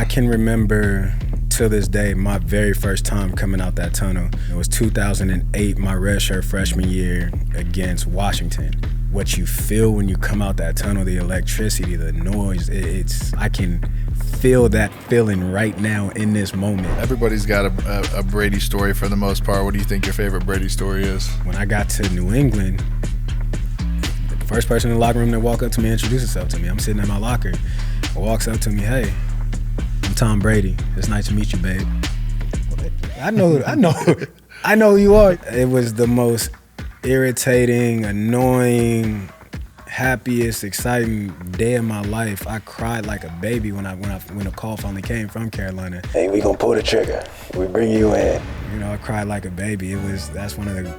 I can remember to this day my very first time coming out that tunnel. It was 2008, my redshirt freshman year against Washington. What you feel when you come out that tunnel, the electricity, the noise, I can feel that feeling right now in this moment. Everybody's got a Brady story for the most part. What do you think your favorite Brady story is? When I got to New England, the first person in the locker room that walked up to me and introduced himself to me, I'm sitting in my locker. He walks up to me, "Hey, I'm Tom Brady. It's nice to meet you, babe." I know who you are. It was the most irritating, annoying, happiest, exciting day of my life. I cried like a baby when a call finally came from Carolina. "Hey, we gonna pull the trigger. We bring you in." I cried like a baby. That's one of the,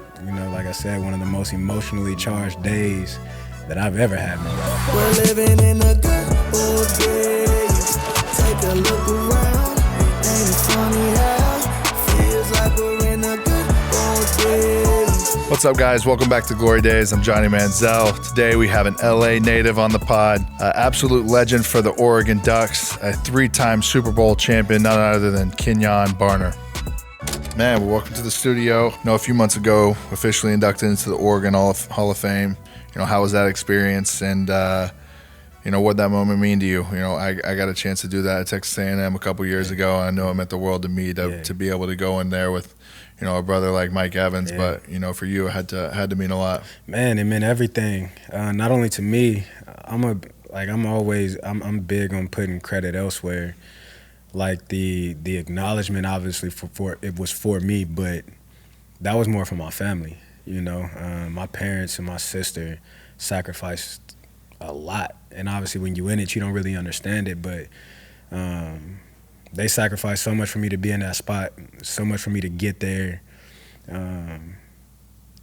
like I said, one of the most emotionally charged days that I've ever had in my life. We're living in a good old days. Take a look around. Ain't it funny how feels like we're in a good old days. What's up, guys? Welcome back to Glory Daze. I'm Johnny Manziel. Today we have an LA native on the pod, absolute legend for the Oregon Ducks, a three-time Super Bowl champion, none other than Kenjon Barner. Man, well, welcome to the studio. A few months ago, officially inducted into the Oregon Hall of Fame. How was that experience, and what'd that moment mean to you? I got a chance to do that at Texas A&M a couple years ago, and I know it meant the world to me to be able to go in there with a brother like Mike Evans, but for you, it had to mean a lot. Man, it meant everything. Not only to me, I'm big on putting credit elsewhere. Like the acknowledgement, obviously for it was for me, but that was more for my family. My parents and my sister sacrificed a lot, and obviously when you in it, you don't really understand it, but they sacrificed so much for me to be in that spot, so much for me to get there.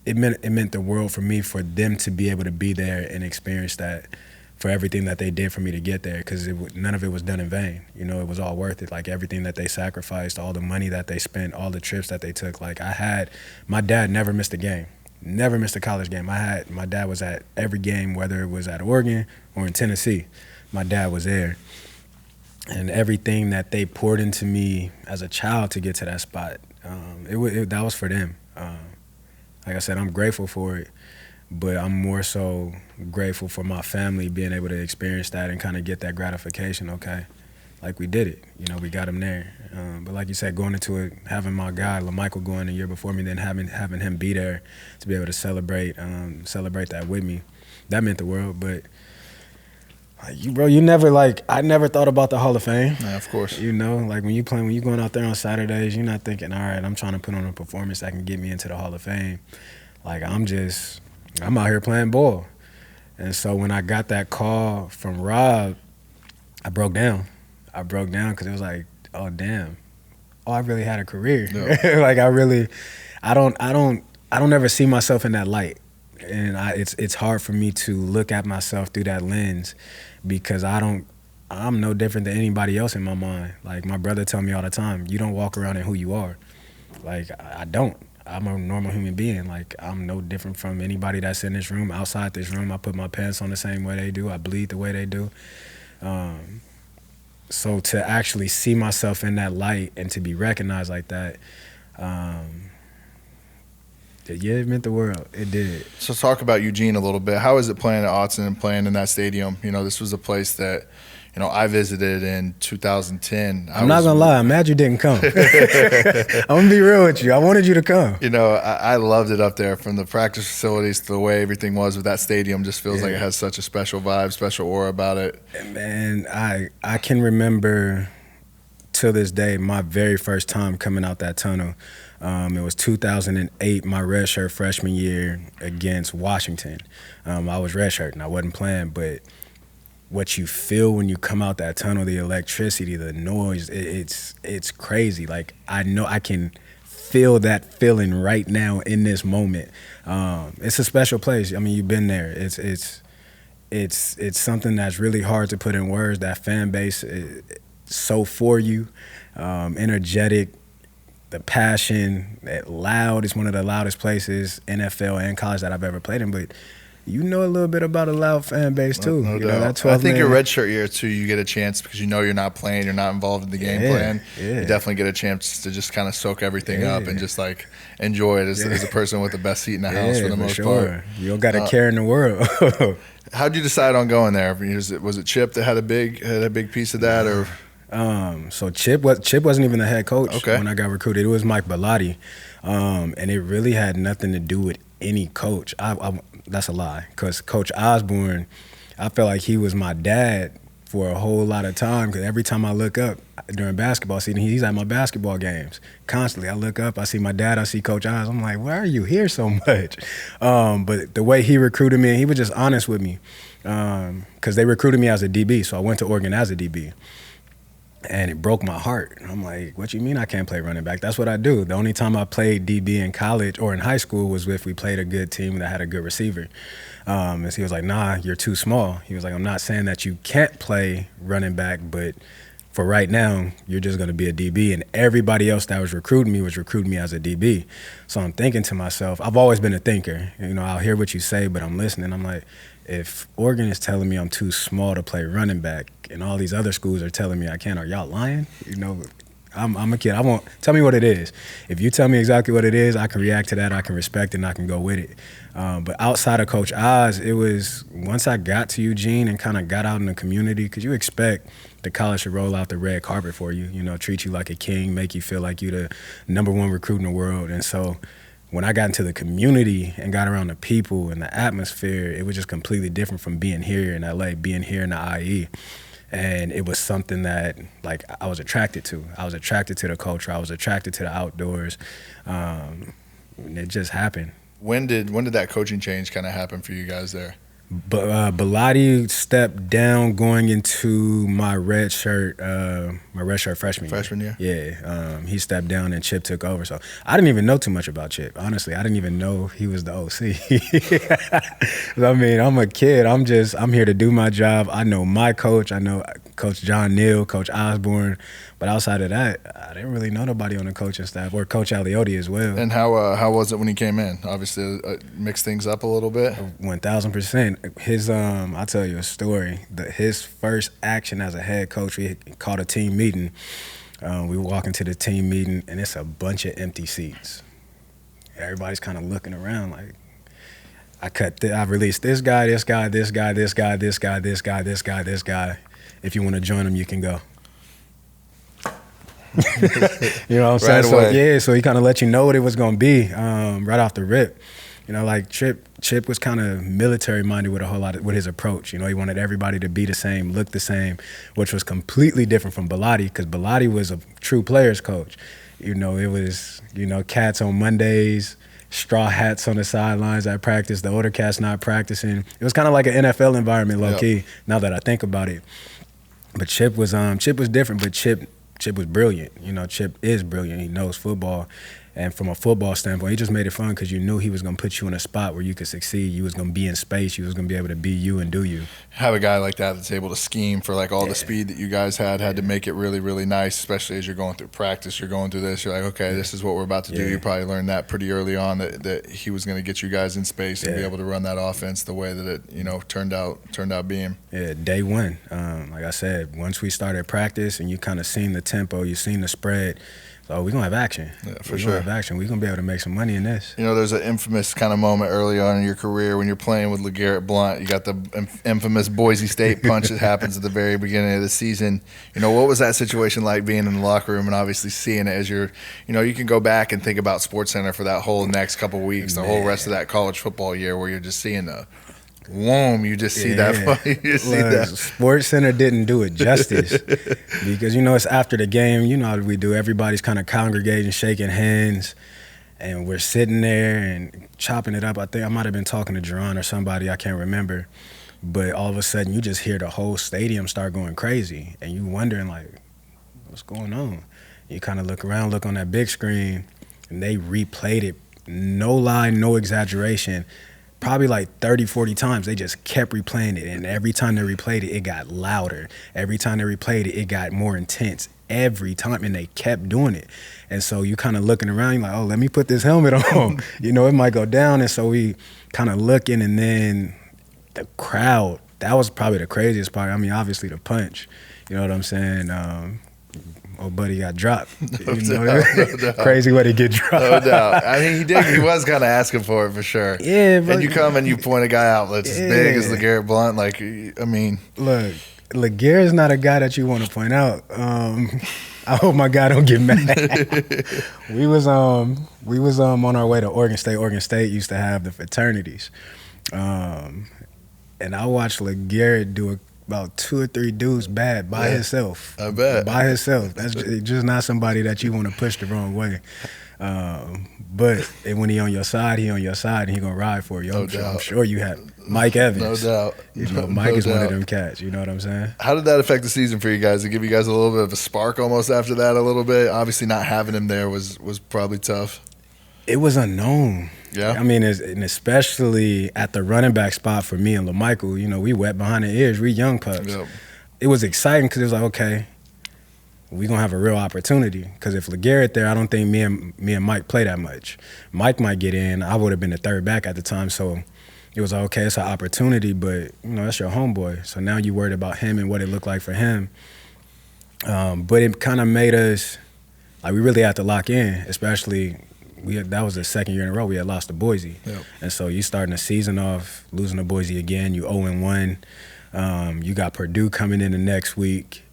It meant the world for me, for them to be able to be there and experience that, for everything that they did for me to get there, because none of it was done in vain. It was all worth it. Like everything that they sacrificed, all the money that they spent, all the trips that they took. Like my dad never missed a game, never missed a college game. My dad was at every game, whether it was at Oregon or in Tennessee. My dad was there. And everything that they poured into me as a child to get to that spot, that was for them. Like I said, I'm grateful for it, but I'm more so grateful for my family being able to experience that and kind of get that gratification. Okay, like we did it. We got him there. But like you said, going into it, having my guy LaMichael going a year before me, then having him be there to be able to celebrate that with me, that meant the world. But you never I never thought about the Hall of Fame. Yeah, of course. Like when you going out there on Saturdays, you're not thinking, all right, I'm trying to put on a performance that can get me into the Hall of Fame. Like I'm out here playing ball. And so when I got that call from Rob, I broke down because it was like, oh damn, I really had a career. Yeah. I don't ever see myself in that light. And it's hard for me to look at myself through that lens, because I'm no different than anybody else in my mind. Like my brother tell me all the time, you don't walk around in who you are. Like I don't. I'm a normal human being. Like I'm no different from anybody that's in this room, outside this room. I put my pants on the same way they do. I bleed the way they do. So to actually see myself in that light and to be recognized like that, it meant the world. It did. So talk about Eugene a little bit. How is it playing at Autzen and playing in that stadium? This was a place that, I visited in 2010. I'm not going to lie. I'm mad you didn't come. I'm going to be real with you. I wanted you to come. I loved it up there, from the practice facilities to the way everything was with that stadium. Just feels like it has such a special vibe, special aura about it. Man, I can remember to this day my very first time coming out that tunnel. It was 2008, my redshirt freshman year against Washington. I was redshirting. I wasn't playing, but what you feel when you come out that tunnel, the electricity, the noise, it's crazy. Like I know I can feel that feeling right now in this moment. It's a special place. I mean, you've been there. It's something that's really hard to put in words. That fan base is so for you, energetic. The passion, loud. It's one of the loudest places, NFL and college, that I've ever played in. But you know a little bit about a loud fan base too. No you know, doubt. that 12 I think man, your redshirt year too, you get a chance because you know you're not playing, you're not involved in the game plan. Yeah. You definitely get a chance to just kind of soak everything up and just like enjoy it as a person with the best seat in the house for the most part. You don't got a care in the world. How'd you decide on going there? Was it Chip that had a big piece of that, or? So Chip wasn't even the head coach Okay. when I got recruited. It was Mike Bellotti, and it really had nothing to do with any coach. That's a lie, because Coach Osborne, I felt like he was my dad for a whole lot of time, because every time I look up during basketball season, he's at my basketball games constantly. I look up, I see my dad, I see Coach Oz. I'm like, why are you here so much? But the way he recruited me, he was just honest with me, because they recruited me as a DB, so I went to Oregon as a DB. And it broke my heart. I'm like, what you mean I can't play running back? That's what I do. The only time I played DB in college or in high school was if we played a good team that had a good receiver. And so he was like, nah, you're too small. He was like, I'm not saying that you can't play running back, but for right now, you're just going to be a DB. And everybody else that was recruiting me as a DB. So I'm thinking to myself, I've always been a thinker. You know, I'll hear what you say, but I'm listening. I'm like, if Oregon is telling me I'm too small to play running back and all these other schools are telling me I can't, are y'all lying? You know, I'm a kid. I won't tell me what it is. If you tell me exactly what it is, I can react to that, I can respect it, and I can go with it. But outside of Coach Oz, it was once I got to Eugene and kind of got out in the community, because you expect the college to roll out the red carpet for you, you know, treat you like a king, make you feel like you're the #1 recruit in the world. And so when I got into the community and got around the people and the atmosphere, it was just completely different from being here in LA, being here in the IE. And it was something that, like, I was attracted to. I was attracted to the culture. I was attracted to the outdoors. And it just happened. When did that coaching change kind of happen for you guys there? But Bellotti stepped down going into my red shirt freshman year. Yeah, he stepped down and Chip took over. So I didn't even know too much about Chip. Honestly, I didn't even know he was the OC. I mean, I'm a kid. I'm here to do my job. I know my coach. I know Coach John Neal, Coach Osborne. But outside of that, I didn't really know nobody on the coaching staff, or Coach Aliotti as well. And how was it when he came in? Obviously, mixed things up a little bit. 1,000%. His I'll tell you a story. His first action as a head coach, we called a team meeting. We walk into the team meeting, and it's a bunch of empty seats. Everybody's kind of looking around like, I released this guy, this guy, this guy, this guy, this guy, this guy, this guy, this guy. If you want to join him, you can go. You know what I'm saying? Away. So he kind of let you know what it was going to be right off the rip. You know, like Chip was kind of military minded with a whole lot with his approach. You know, he wanted everybody to be the same, look the same, which was completely different from Bellotti, because Bellotti was a true players coach. You know, it was, you know, cats on Mondays, straw hats on the sidelines at practice, the older cats not practicing. It was kind of like an NFL environment, low key, now that I think about it. But Chip was different, but Chip was brilliant. You know, Chip is brilliant. He knows football. And from a football standpoint, he just made it fun because you knew he was going to put you in a spot where you could succeed. You was going to be in space. You was going to be able to be you and do you. Have a guy like that that's able to scheme for like all the speed that you guys had to make it really, really nice, especially as you're going through practice, you're going through this. You're like, okay, this is what we're about to do. You probably learned that pretty early on, that he was going to get you guys in space and be able to run that offense the way that it, you know, turned out being. Yeah, day one. Like I said, once we started practice and you kind of seen the tempo, you seen the spread, so we're going to have action. Yeah, for sure. We're going to have action. We're going to be able to make some money in this. You know, there's an infamous kind of moment early on in your career when you're playing with LeGarrette Blount. You got the infamous Boise State punch that happens at the very beginning of the season. You know, what was that situation like being in the locker room and obviously seeing it as you're, you know, you can go back and think about SportsCenter for that whole next couple of weeks, the whole rest of that college football year where you're just seeing the whoom, you just see that. You just see that. SportsCenter didn't do it justice because, you know, it's after the game. You know how we do. Everybody's kind of congregating, shaking hands, and we're sitting there and chopping it up. I think I might have been talking to Jerron or somebody. I can't remember. But all of a sudden, you just hear the whole stadium start going crazy, and you wondering, like, what's going on? You kind of look around, look on that big screen, and they replayed it. No lie, no exaggeration. probably like 30, 40 times. They just kept replaying it. And every time they replayed it, it got louder. Every time they replayed it, it got more intense. Every time, and they kept doing it. And so you kind of looking around, you're like, oh, let me put this helmet on. You know, it might go down. And so we kind of looking, and then the crowd, that was probably the craziest part. I mean, obviously the punch, you know what I'm saying? Old buddy got dropped. No doubt. Crazy way to get dropped. No doubt. I mean, he was kind of asking for it for sure. Yeah, but and you come and you point a guy out that's as big as LeGarrette Blount. Like, I mean, look, LeGarrette's not a guy that you want to point out. I hope my guy don't get mad. we was on our way to Oregon State. Oregon State used to have the fraternities, and I watched LeGarrette do about 2 or 3 dudes bad by himself. I bet. By himself. That's just not somebody that you want to push the wrong way. But when he on your side, and he gonna ride for you. I'm sure you have Mike Evans. No doubt. You know, Mike is one of them cats. You know what I'm saying? How did that affect the season for you guys? Did it give you guys a little bit of a spark almost after that a little bit? Obviously not having him there was probably tough. It was unknown. Yeah. I mean, and especially at the running back spot for me and LaMichael, you know, we wet behind the ears. We young pups. Yep. It was exciting because it was like, okay, we gonna have a real opportunity. Because if LeGarrette there, I don't think me and Mike play that much. Mike might get in. I would have been the third back at the time, so it was like, okay, it's an opportunity, but you know, that's your homeboy. So now you worried about him and what it looked like for him. But it kind of made us like we really had to lock in, especially. That was the second year in a row we had lost to Boise. Yep. And so you starting the season off losing to Boise again, you 0-1. You got Purdue coming in the next week.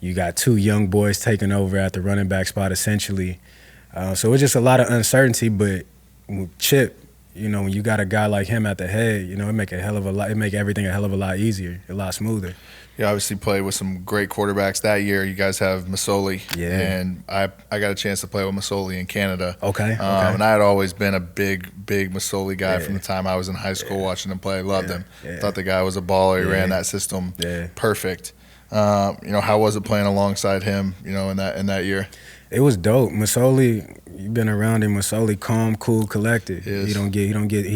You got 2 young boys taking over at the running back spot essentially. So it was just a lot of uncertainty, but with Chip, you know, when you got a guy like him at the head, you know, it make everything a hell of a lot easier, a lot smoother. You obviously played with some great quarterbacks that year. You guys have Massoli. Yeah. And I got a chance to play with Massoli in Canada. Okay. And I had always been a big Massoli guy from the time I was in high school watching him play. Loved him. Yeah. Thought the guy was a baller. He ran that system perfect. You know, how was it playing alongside him, you know, in that year? It was dope. Massoli, you've been around him. Massoli, calm, cool, collected. Yes. He's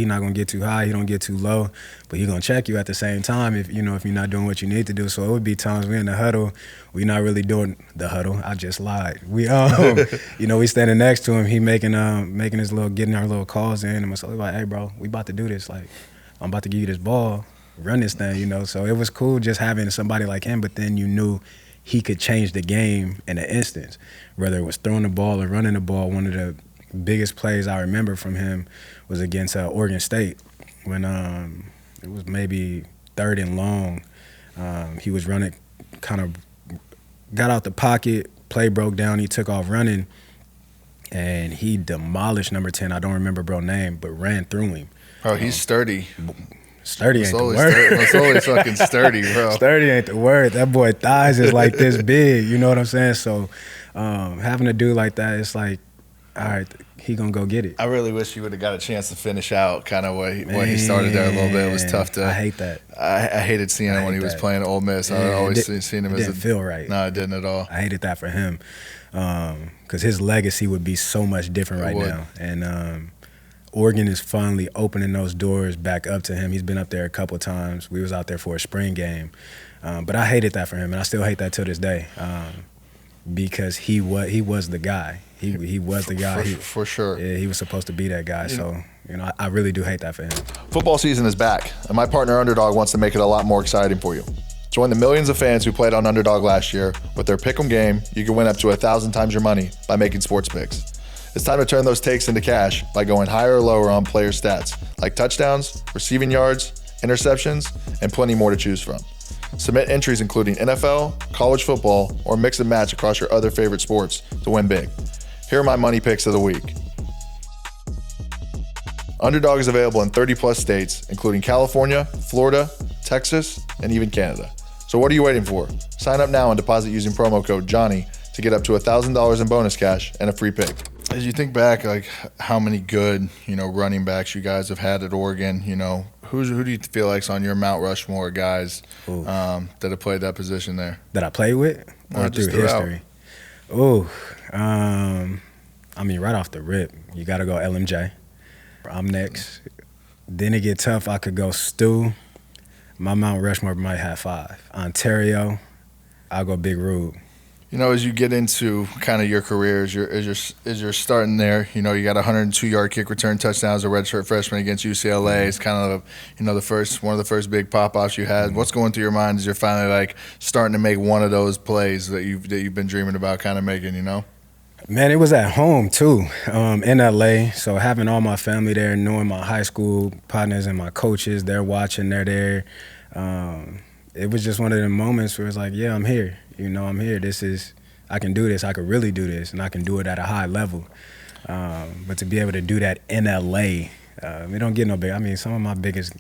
not gonna get too high. He don't get too low, but he gonna check you at the same time if you're not doing what you need to do. So it would be times we in the huddle, we not really doing the huddle. I just lied. We you know, we standing next to him. He getting our little calls in, and Massoli like, hey bro, we about to do this. Like, I'm about to give you this ball, run this thing. You know, so it was cool just having somebody like him. But then you knew he could change the game in an instant, whether it was throwing the ball or running the ball. One of the biggest plays I remember from him was against Oregon State when it was maybe 3rd and long. He was running, kind of got out the pocket, play broke down, he took off running, and he demolished number 10. I don't remember bro's name, but ran through him. Oh, he's sturdy. Sturdy ain't the word. Massoli's fucking sturdy, bro. Sturdy ain't the word. That boy thighs is like this big. You know what I'm saying? So having a dude like that, it's like, all right, he gonna go get it. I really wish he would have got a chance to finish out kind of what he started there a little bit. It was tough to. I hate that. I hated seeing him when he was playing at Ole Miss. I always seen him as didn't feel right. No, it didn't at all. I hated that for him because his legacy would be so much different right now. And Oregon is finally opening those doors back up to him. He's been up there a couple times. We was out there for a spring game. But I hated that for him, and I still hate that till this day because he was the guy. He was the guy. For sure. Yeah, he was supposed to be that guy. So, you know, I really do hate that for him. Football season is back, and my partner Underdog wants to make it a lot more exciting for you. Join the millions of fans who played on Underdog last year. With their pick'em game, you can win up to 1,000 times your money by making sports picks. It's time to turn those takes into cash by going higher or lower on player stats, like touchdowns, receiving yards, interceptions, and plenty more to choose from. Submit entries including NFL, college football, or mix and match across your other favorite sports to win big. Here are my money picks of the week. Underdog is available in 30-plus states, including California, Florida, Texas, and even Canada. So what are you waiting for? Sign up now and deposit using promo code Johnny to get up to $1,000 in bonus cash and a free pick. As you think back, like how many good, running backs you guys have had at Oregon, who do you feel like's on your Mount Rushmore guys that have played that position there? That I played with? Or just through history? I mean, right off the rip, you got to go LMJ. I'm next. Then it get tough. I could go Stu. My Mount Rushmore might have 5. Ontario, I'll go Big Rube. You know, as you get into kind of your career, as you're starting there, you know, you got a 102-yard kick return touchdown as a redshirt freshman against UCLA. It's kind of, you know, one of the first big pop-offs you had. What's going through your mind as you're finally like starting to make one of those plays that you've been dreaming about kind of making, you know? Man, it was at home too, in LA. So having all my family there, knowing my high school partners and my coaches, they're watching, they're there. It was just one of the moments where it's like, yeah, I'm here. You know, I'm here. I can do this. I could really do this, and I can do it at a high level. But to be able to do that in LA, it don't get no big. I mean, some of my biggest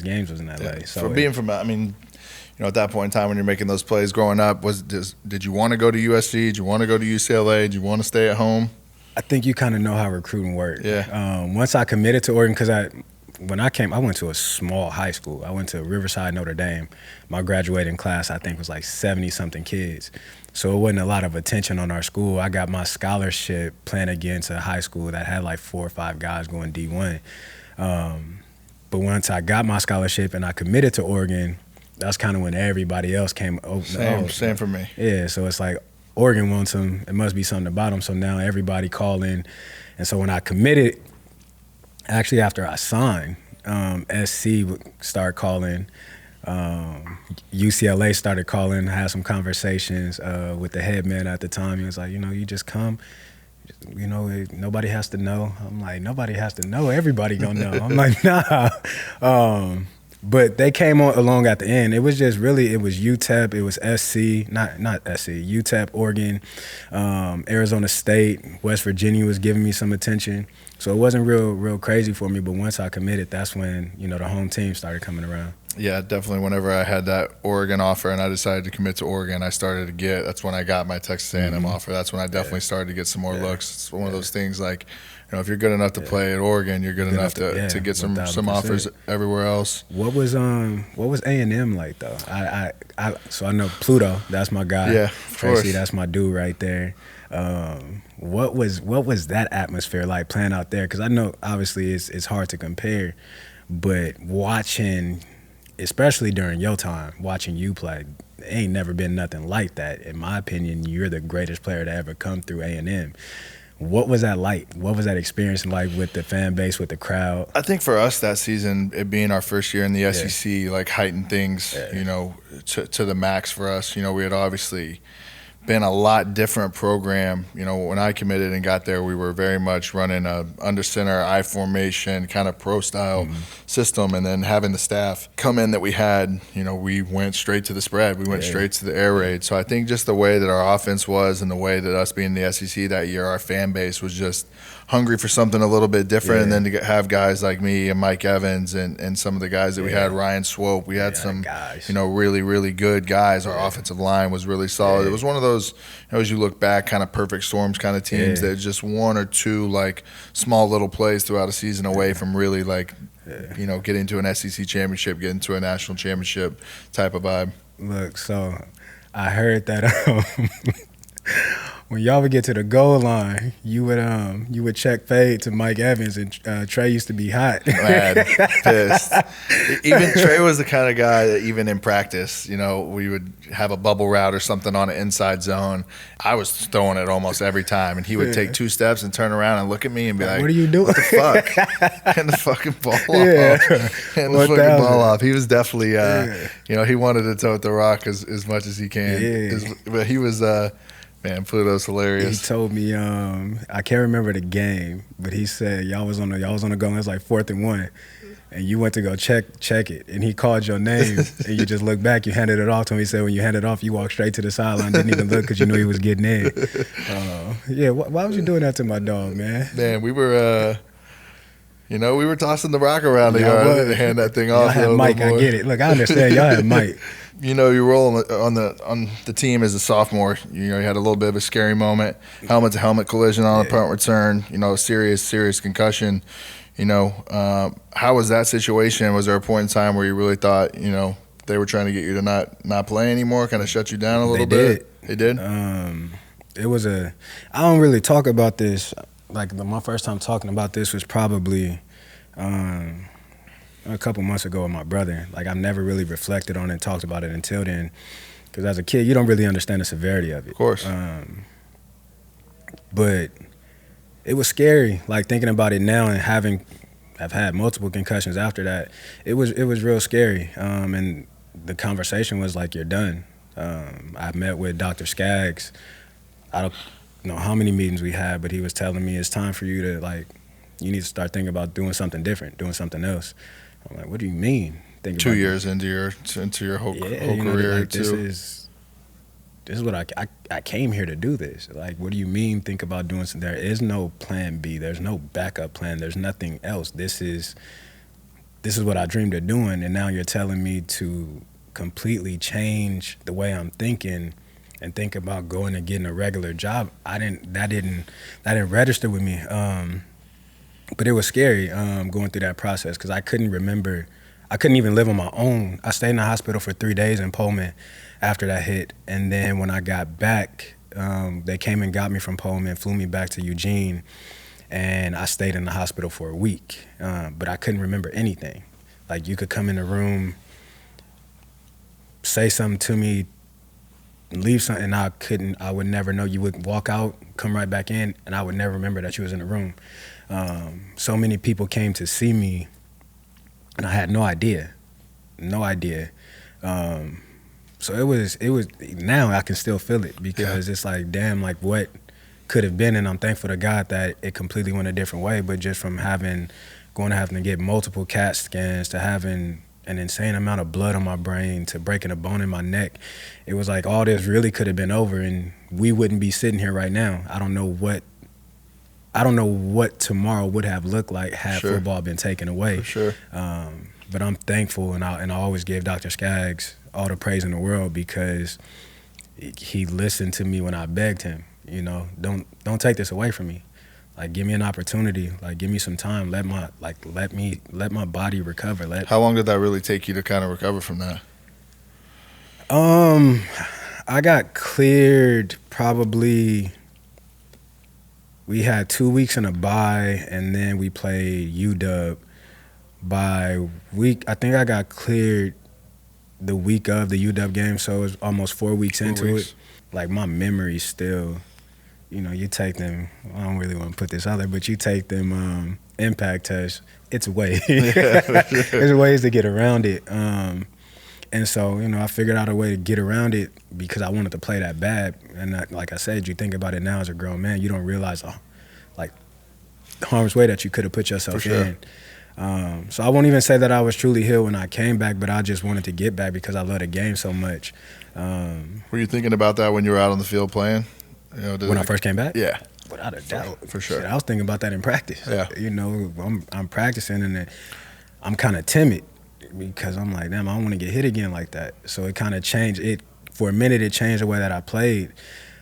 games was in LA. Yeah. So for being from, I mean, you know, at that point in time when you're making those plays growing up, did you want to go to USC? Did you want to go to UCLA? Did you want to stay at home? I think you kind of know how recruiting works. Yeah. Once I committed to Oregon, because when I came, I went to a small high school. I went to Riverside, Notre Dame. My graduating class, I think, was like 70-something kids. So it wasn't a lot of attention on our school. I got my scholarship playing against a high school that had like 4 or 5 guys going D1. But once I got my scholarship and I committed to Oregon, that's kind of when everybody else came. Same for me. Yeah, so it's like Oregon wants him. It must be something about him. So now everybody calling. And so when I committed, actually after I signed, SC would start calling. UCLA started calling, had some conversations with the head man at the time. He was like, you know, you just come. You know, nobody has to know. I'm like, nobody has to know. Everybody gonna know. I'm like, nah. But they came along at the end. It was just really, it was UTEP, it was SC, not SC, UTEP, Oregon, Arizona State, West Virginia was giving me some attention. So it wasn't real crazy for me, but once I committed, that's when, you know, the home team started coming around. Yeah, definitely. Whenever I had that Oregon offer and I decided to commit to Oregon, that's when I got my Texas A&M offer. That's when I definitely started to get some more looks. It's one of those things like, you know, if you're good enough to play at Oregon, you're good enough to get some offers everywhere else. What was A&M like though? So I know Pluto, that's my guy. Yeah, Tracy, that's my dude right there. What was that atmosphere like playing out there? Because I know obviously it's hard to compare, but watching, especially during your time, watching you play, ain't never been nothing like that. In my opinion, you're the greatest player to ever come through A&M. What was that like? What was that experience like with the fan base, with the crowd? I think for us that season, it being our first year in the SEC, like heightened things, you know, to the max for us. You know, we had obviously been a lot different program. You know, when I committed and got there, we were very much running a under center, I formation, kind of pro style system. And then having the staff come in that we had, you know, we went straight to the spread. We went straight to the air raid. So I think just the way that our offense was and the way that us being the SEC that year, our fan base was just hungry for something a little bit different. And then to have guys like me and Mike Evans and some of the guys that we had, Ryan Swope, we had some guys, you know, really, really good guys. Our offensive line was really solid. It was one of those, you know, as you look back, kind of perfect storms kind of teams that just one or two like small little plays throughout a season away from really like, you know, getting to an SEC championship, getting to a national championship type of vibe. Look, so I heard that when y'all would get to the goal line, you would check fade to Mike Evans, and Trey used to be hot. Mad, pissed. Even Trey was the kind of guy that even in practice, you know, we would have a bubble route or something on an inside zone. I was throwing it almost every time, and he would take 2 steps and turn around and look at me and be like, "What are you doing? What the fuck?" And the fucking ball off. And the fucking ball off. He was definitely, you know, he wanted to tote the rock as much as he can. But he was. Man, Pluto's hilarious. He told me, I can't remember the game, but he said y'all was on the goal. It was like 4th and 1, and you went to go check it, and he called your name, and you just looked back. You handed it off to him. He said when you handed it off, you walked straight to the sideline, didn't even look because you knew he was getting in. Why was you doing that to my dog, man? Man, we were. You know, we were tossing the rock around the yard to hand that thing off. Y'all had Mike, I get it. Look, I understand. Y'all had Mike. You know, you roll on the team as a sophomore. You know, you had a little bit of a scary moment, helmet-to-helmet collision on a punt return. You know, serious concussion. You know, how was that situation? Was there a point in time where you really thought, you know, they were trying to get you to not play anymore, kind of shut you down a little bit? They did. It was I don't really talk about this. Like my first time talking about this was probably a couple months ago with my brother. Like, I've never really reflected on it and talked about it until then. Because as a kid, you don't really understand the severity of it. Of course. But it was scary, like, thinking about it now and I've had multiple concussions after that. It was real scary. And the conversation was like, you're done. I met with Dr. Skaggs. I don't know how many meetings we had, but he was telling me it's time for you to, like, you need to start thinking about doing something different, doing something else. I'm like, what do you mean? 2 years into your whole career, like, this is what I came here to do this. Like, what do you mean think about doing something? There is no plan B. There's no backup plan. There's nothing else. This is what I dreamed of doing, and now you're telling me to completely change the way I'm thinking and think about going and getting a regular job. That didn't register with me. But it was scary going through that process because I couldn't even live on my own. I stayed in the hospital for 3 days in Pullman after that hit. And then when I got back, they came and got me from Pullman, flew me back to Eugene, and I stayed in the hospital for a week. But I couldn't remember anything. Like, you could come in the room, say something to me, leave something, and I would never know. You would walk out, come right back in, and I would never remember that you was in the room. So many people came to see me, and I had no idea. So it was, now I can still feel it because it's like, damn, like, what could have been, and I'm thankful to God that it completely went a different way, but just from having to get multiple CAT scans to having an insane amount of blood on my brain to breaking a bone in my neck, it was like all this really could have been over and we wouldn't be sitting here right now. I don't know what tomorrow would have looked like had football been taken away. For sure. But I'm thankful, and I always give Dr. Skaggs all the praise in the world because he listened to me when I begged him. You know, don't take this away from me. Like, give me an opportunity. Like, give me some time. Let my body recover. How long did that really take you to kind of recover from that? I got cleared probably. We had 2 weeks in a bye, and then we played UW. By week, I think I got cleared the week of the UW game, so it was almost 4 weeks into it. Like, my memory still, you know, you take them, I don't really want to put this out there, but you take them impact tests, it's a way. There's ways to get around it. And so, you know, I figured out a way to get around it because I wanted to play that bad. And like I said, you think about it now as a grown man, you don't realize, like, the harm's way that you could have put yourself in. So I won't even say that I was truly healed when I came back, but I just wanted to get back because I love the game so much. Were you thinking about that when you were out on the field playing? You know, when I first came back? Yeah. Without a doubt. For sure. Shit, I was thinking about that in practice. Yeah. You know, I'm practicing and I'm kind of timid because I'm like, damn, I don't want to get hit again like that. So it kind of changed. For a minute, it changed the way that I played.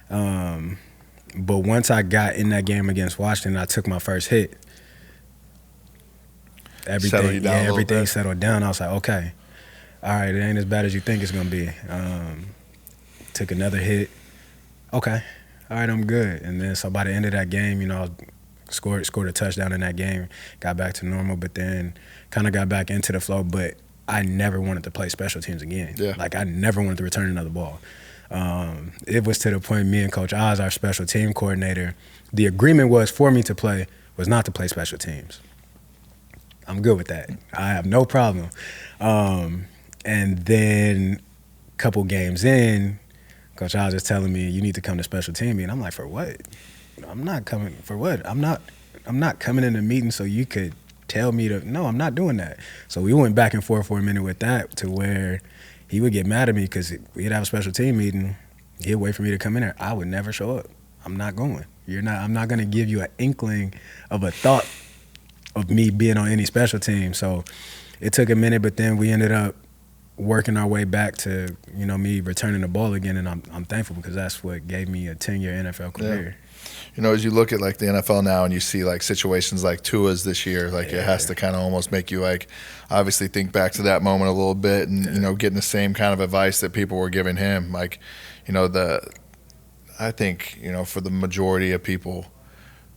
But once I got in that game against Washington, I took my first hit. Everything settled down. I was like, okay, all right, it ain't as bad as you think it's gonna be. Took another hit. Okay, all right, I'm good. And then so by the end of that game, you know, scored a touchdown in that game, got back to normal, but then kind of got back into the flow. But I never wanted to play special teams again. Yeah. Like, I never wanted to return another ball. It was to the point, me and Coach Oz, our special team coordinator, the agreement was for me to play was not to play special teams. I'm good with that. I have no problem. And then a couple games in, Coach Oz is telling me, you need to come to special team meeting. I'm like, for what? I'm not coming. For what? I'm not coming in the meeting so you could tell me to, no, I'm not doing that. So we went back and forth for a minute with that to where he would get mad at me because we'd have a special team meeting. He'd wait for me to come in there. I would never show up. I'm not going. I'm not going to give you an inkling of a thought of me being on any special team. So it took a minute, but then we ended up working our way back to, you know, me returning the ball again, and I'm thankful because that's what gave me a 10-year NFL career. Yeah. You know, as you look at, like, the NFL now and you see, like, situations like Tua's this year, like, it has to kind of almost make you, like, obviously think back to that moment a little bit and, you know, getting the same kind of advice that people were giving him. Like, you know, I think, you know, for the majority of people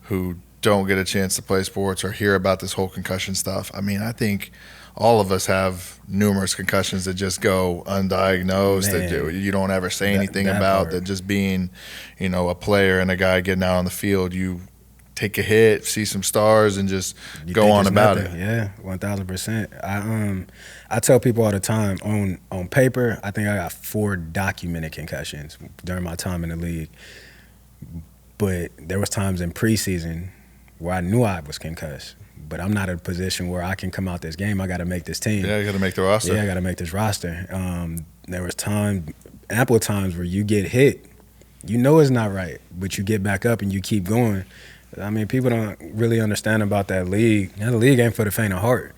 who don't get a chance to play sports or hear about this whole concussion stuff. I mean, I think all of us have numerous concussions that just go undiagnosed, that you don't ever say anything about, that just being, a player and a guy getting out on the field, you take a hit, see some stars, and just go on about it. Yeah, 1,000%. I tell people all the time, on paper, I think I got 4 documented concussions during my time in the league. But there was times in preseason where I knew I was concussed. But I'm not in a position where I can come out this game. I got to make this team. Yeah, you got to make the roster. Yeah, I got to make this roster. There was ample times where you get hit. You know it's not right, but you get back up and you keep going. I mean, people don't really understand about that league. That league ain't for the faint of heart.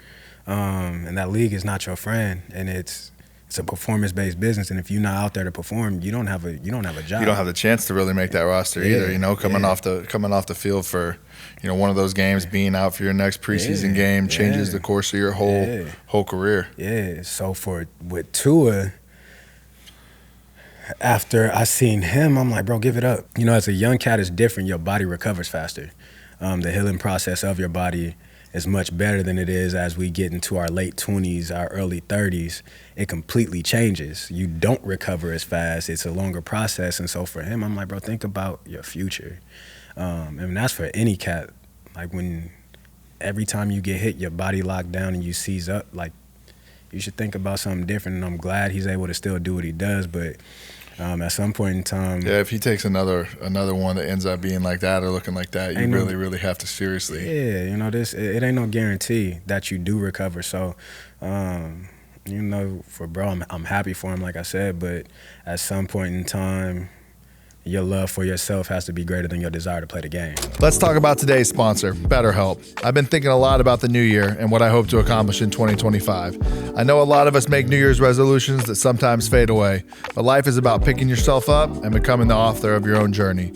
And that league is not your friend. And it's a performance-based business, and if you're not out there to perform, you don't have a job. You don't have the chance to really make that roster either. Coming off the field for, one of those games, being out for your next preseason game changes the course of your whole career. Yeah. So with Tua, after I seen him, I'm like, bro, give it up. As a young cat, it's different. Your body recovers faster. The healing process of your body is much better than it is as we get into our late 20s, our early 30s. It completely changes. You don't recover as fast. It's a longer process. And so for him, I'm like, bro, think about your future. And that's for any cat. Like when every time you get hit, your body locked down and you seize up, like you should think about something different. And I'm glad he's able to still do what he does. But at some point in time, if he takes another one that ends up being like that or looking like that, you really have to seriously. Yeah, it ain't no guarantee that you do recover. So, for bro, I'm happy for him, like I said. But at some point in time, your love for yourself has to be greater than your desire to play the game. Let's talk about today's sponsor, BetterHelp. I've been thinking a lot about the new year and what I hope to accomplish in 2025. I know a lot of us make New Year's resolutions that sometimes fade away, but life is about picking yourself up and becoming the author of your own journey.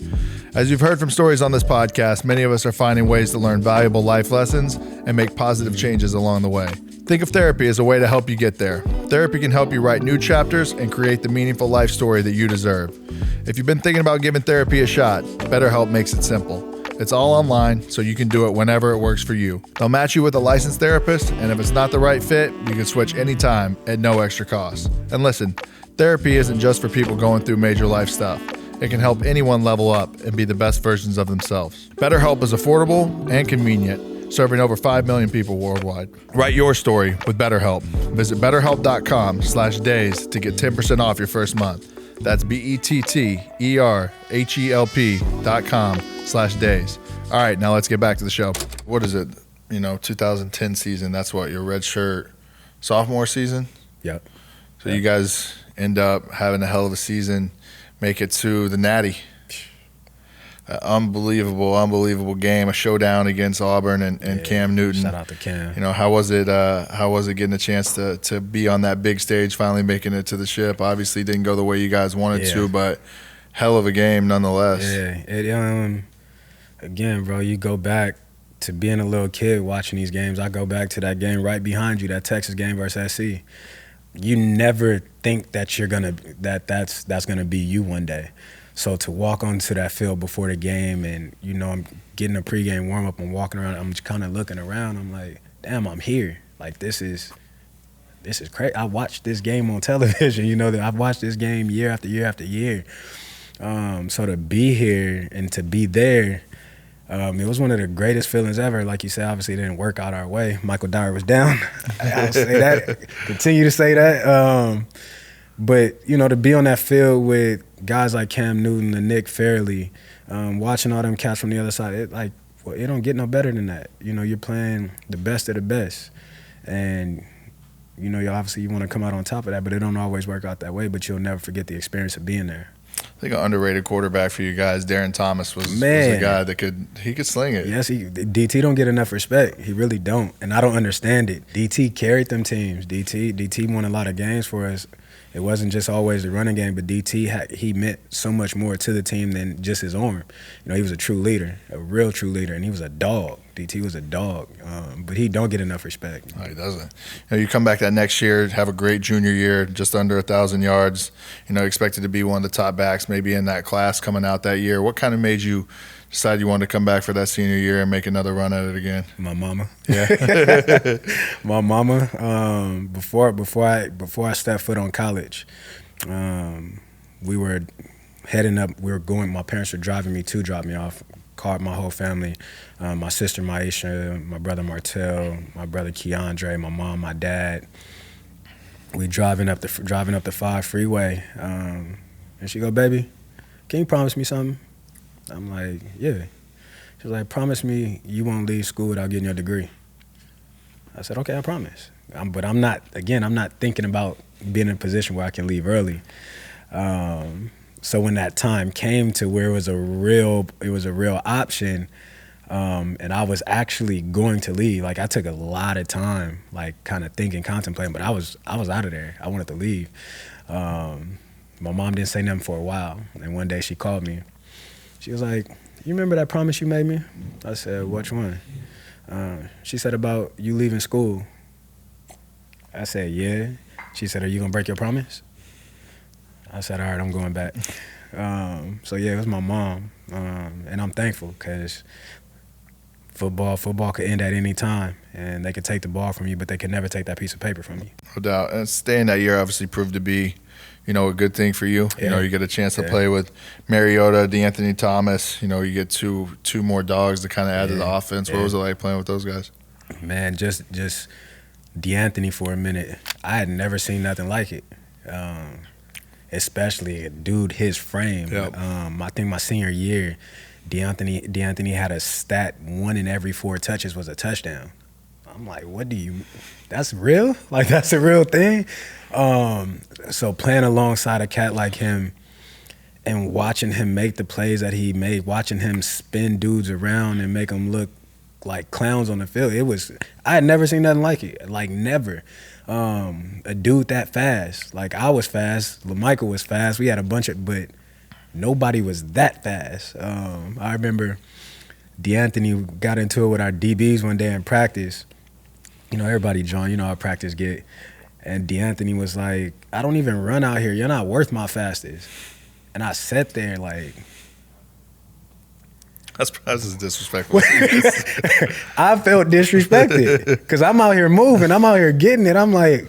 As you've heard from stories on this podcast, many of us are finding ways to learn valuable life lessons and make positive changes along the way. Think of therapy as a way to help you get there. Therapy can help you write new chapters and create the meaningful life story that you deserve. If you've been thinking about giving therapy a shot, BetterHelp makes it simple. It's all online, so you can do it whenever it works for you. They'll match you with a licensed therapist, and if it's not the right fit, you can switch anytime at no extra cost. And listen, therapy isn't just for people going through major life stuff. It can help anyone level up and be the best versions of themselves. BetterHelp is affordable and convenient, serving over 5 million people worldwide. Write your story with BetterHelp. Visit BetterHelp.com/days to get 10% off your first month. That's BetterHelp.com/days. All right, now let's get back to the show. What is it? 2010 season. That's what, your red shirt sophomore season? Yep. So you guys end up having a hell of a season, make it to the Natty. Unbelievable game, a showdown against Auburn and Cam Newton. Shout out to Cam. How was it getting a chance to be on that big stage, finally making it to the ship? Obviously didn't go the way you guys wanted to, but hell of a game nonetheless. Yeah, again, bro, you go back to being a little kid watching these games. I go back to that game right behind you, that Texas game versus SC. You never think that that's gonna be you one day. So to walk onto that field before the game and, I'm getting a pregame warm-up, I'm walking around, I'm just kind of looking around, I'm like, damn, I'm here. Like, this is crazy. I watched this game on television, that I've watched this game year after year after year. So to be here and to be there, it was one of the greatest feelings ever. Like you said, obviously it didn't work out our way. Michael Dyer was down. I'll say that, continue to say that. But, to be on that field with guys like Cam Newton and Nick Fairley, watching all them cats from the other side, it don't get no better than that. You're playing the best of the best. And, obviously you want to come out on top of that, but it don't always work out that way, but you'll never forget the experience of being there. I think an underrated quarterback for you guys, Darren Thomas, was the guy that could sling it. Yes, DT don't get enough respect. He really don't, and I don't understand it. DT carried them teams. DT won a lot of games for us. It wasn't just always the running game, but DT, he meant so much more to the team than just his arm. He was a true leader, a real true leader, and he was a dog. DT was a dog, but he don't get enough respect. No, he doesn't. You come back that next year, have a great junior year, just under 1,000 yards, expected to be one of the top backs maybe in that class coming out that year. What kind of made you decide you wanted to come back for that senior year and make another run at it again? My mama. Yeah. My mama. Before I stepped foot on college, we were heading up. My parents were driving me to drop me off. Called my whole family, my sister Maisha, my brother Martell, my brother Keandre, my mom, my dad. We driving up the 5 freeway, and she go, "Baby, can you promise me something?" I'm like, "Yeah." She was like, "Promise me you won't leave school without getting your degree." I said, "Okay, I promise." But I'm not thinking about being in a position where I can leave early. So when that time came to where it was a real option, and I was actually going to leave. Like, I took a lot of time, like, kind of thinking, contemplating, but I was out of there. I wanted to leave. My mom didn't say nothing for a while, and one day she called me. She was like, "You remember that promise you made me?" I said, "Which one?" She said, "About you leaving school." I said, "Yeah." She said, "Are you gonna break your promise?" I said, "All right, I'm going back." So yeah, it was my mom, and I'm thankful because football could end at any time, and they could take the ball from you, but they could never take that piece of paper from you. No doubt. And staying that year obviously proved to be, a good thing for you. Yeah. You get a chance to play with Mariota, DeAnthony Thomas. You get two more dogs to kind of add to the offense. What was it like playing with those guys? Man, just DeAnthony for a minute. I had never seen nothing like it. Especially a dude his frame. Yep. I think my senior year, DeAnthony had a stat 1 in every 4 touches was a touchdown. I'm like, that's real? Like, that's a real thing? So playing alongside a cat like him and watching him make the plays that he made, watching him spin dudes around and make them look like clowns on the field, I had never seen nothing like it, like never. A dude that fast, like I was fast, LaMichael was fast, we had but nobody was that fast. I remember DeAnthony got into it with our DBs one day in practice. Everybody, John, how practice get. And DeAnthony was like, "I don't even run out here, you're not worth my fastest." And I sat there like, That's just disrespectful. I felt disrespected because I'm out here moving, I'm out here getting it. I'm like,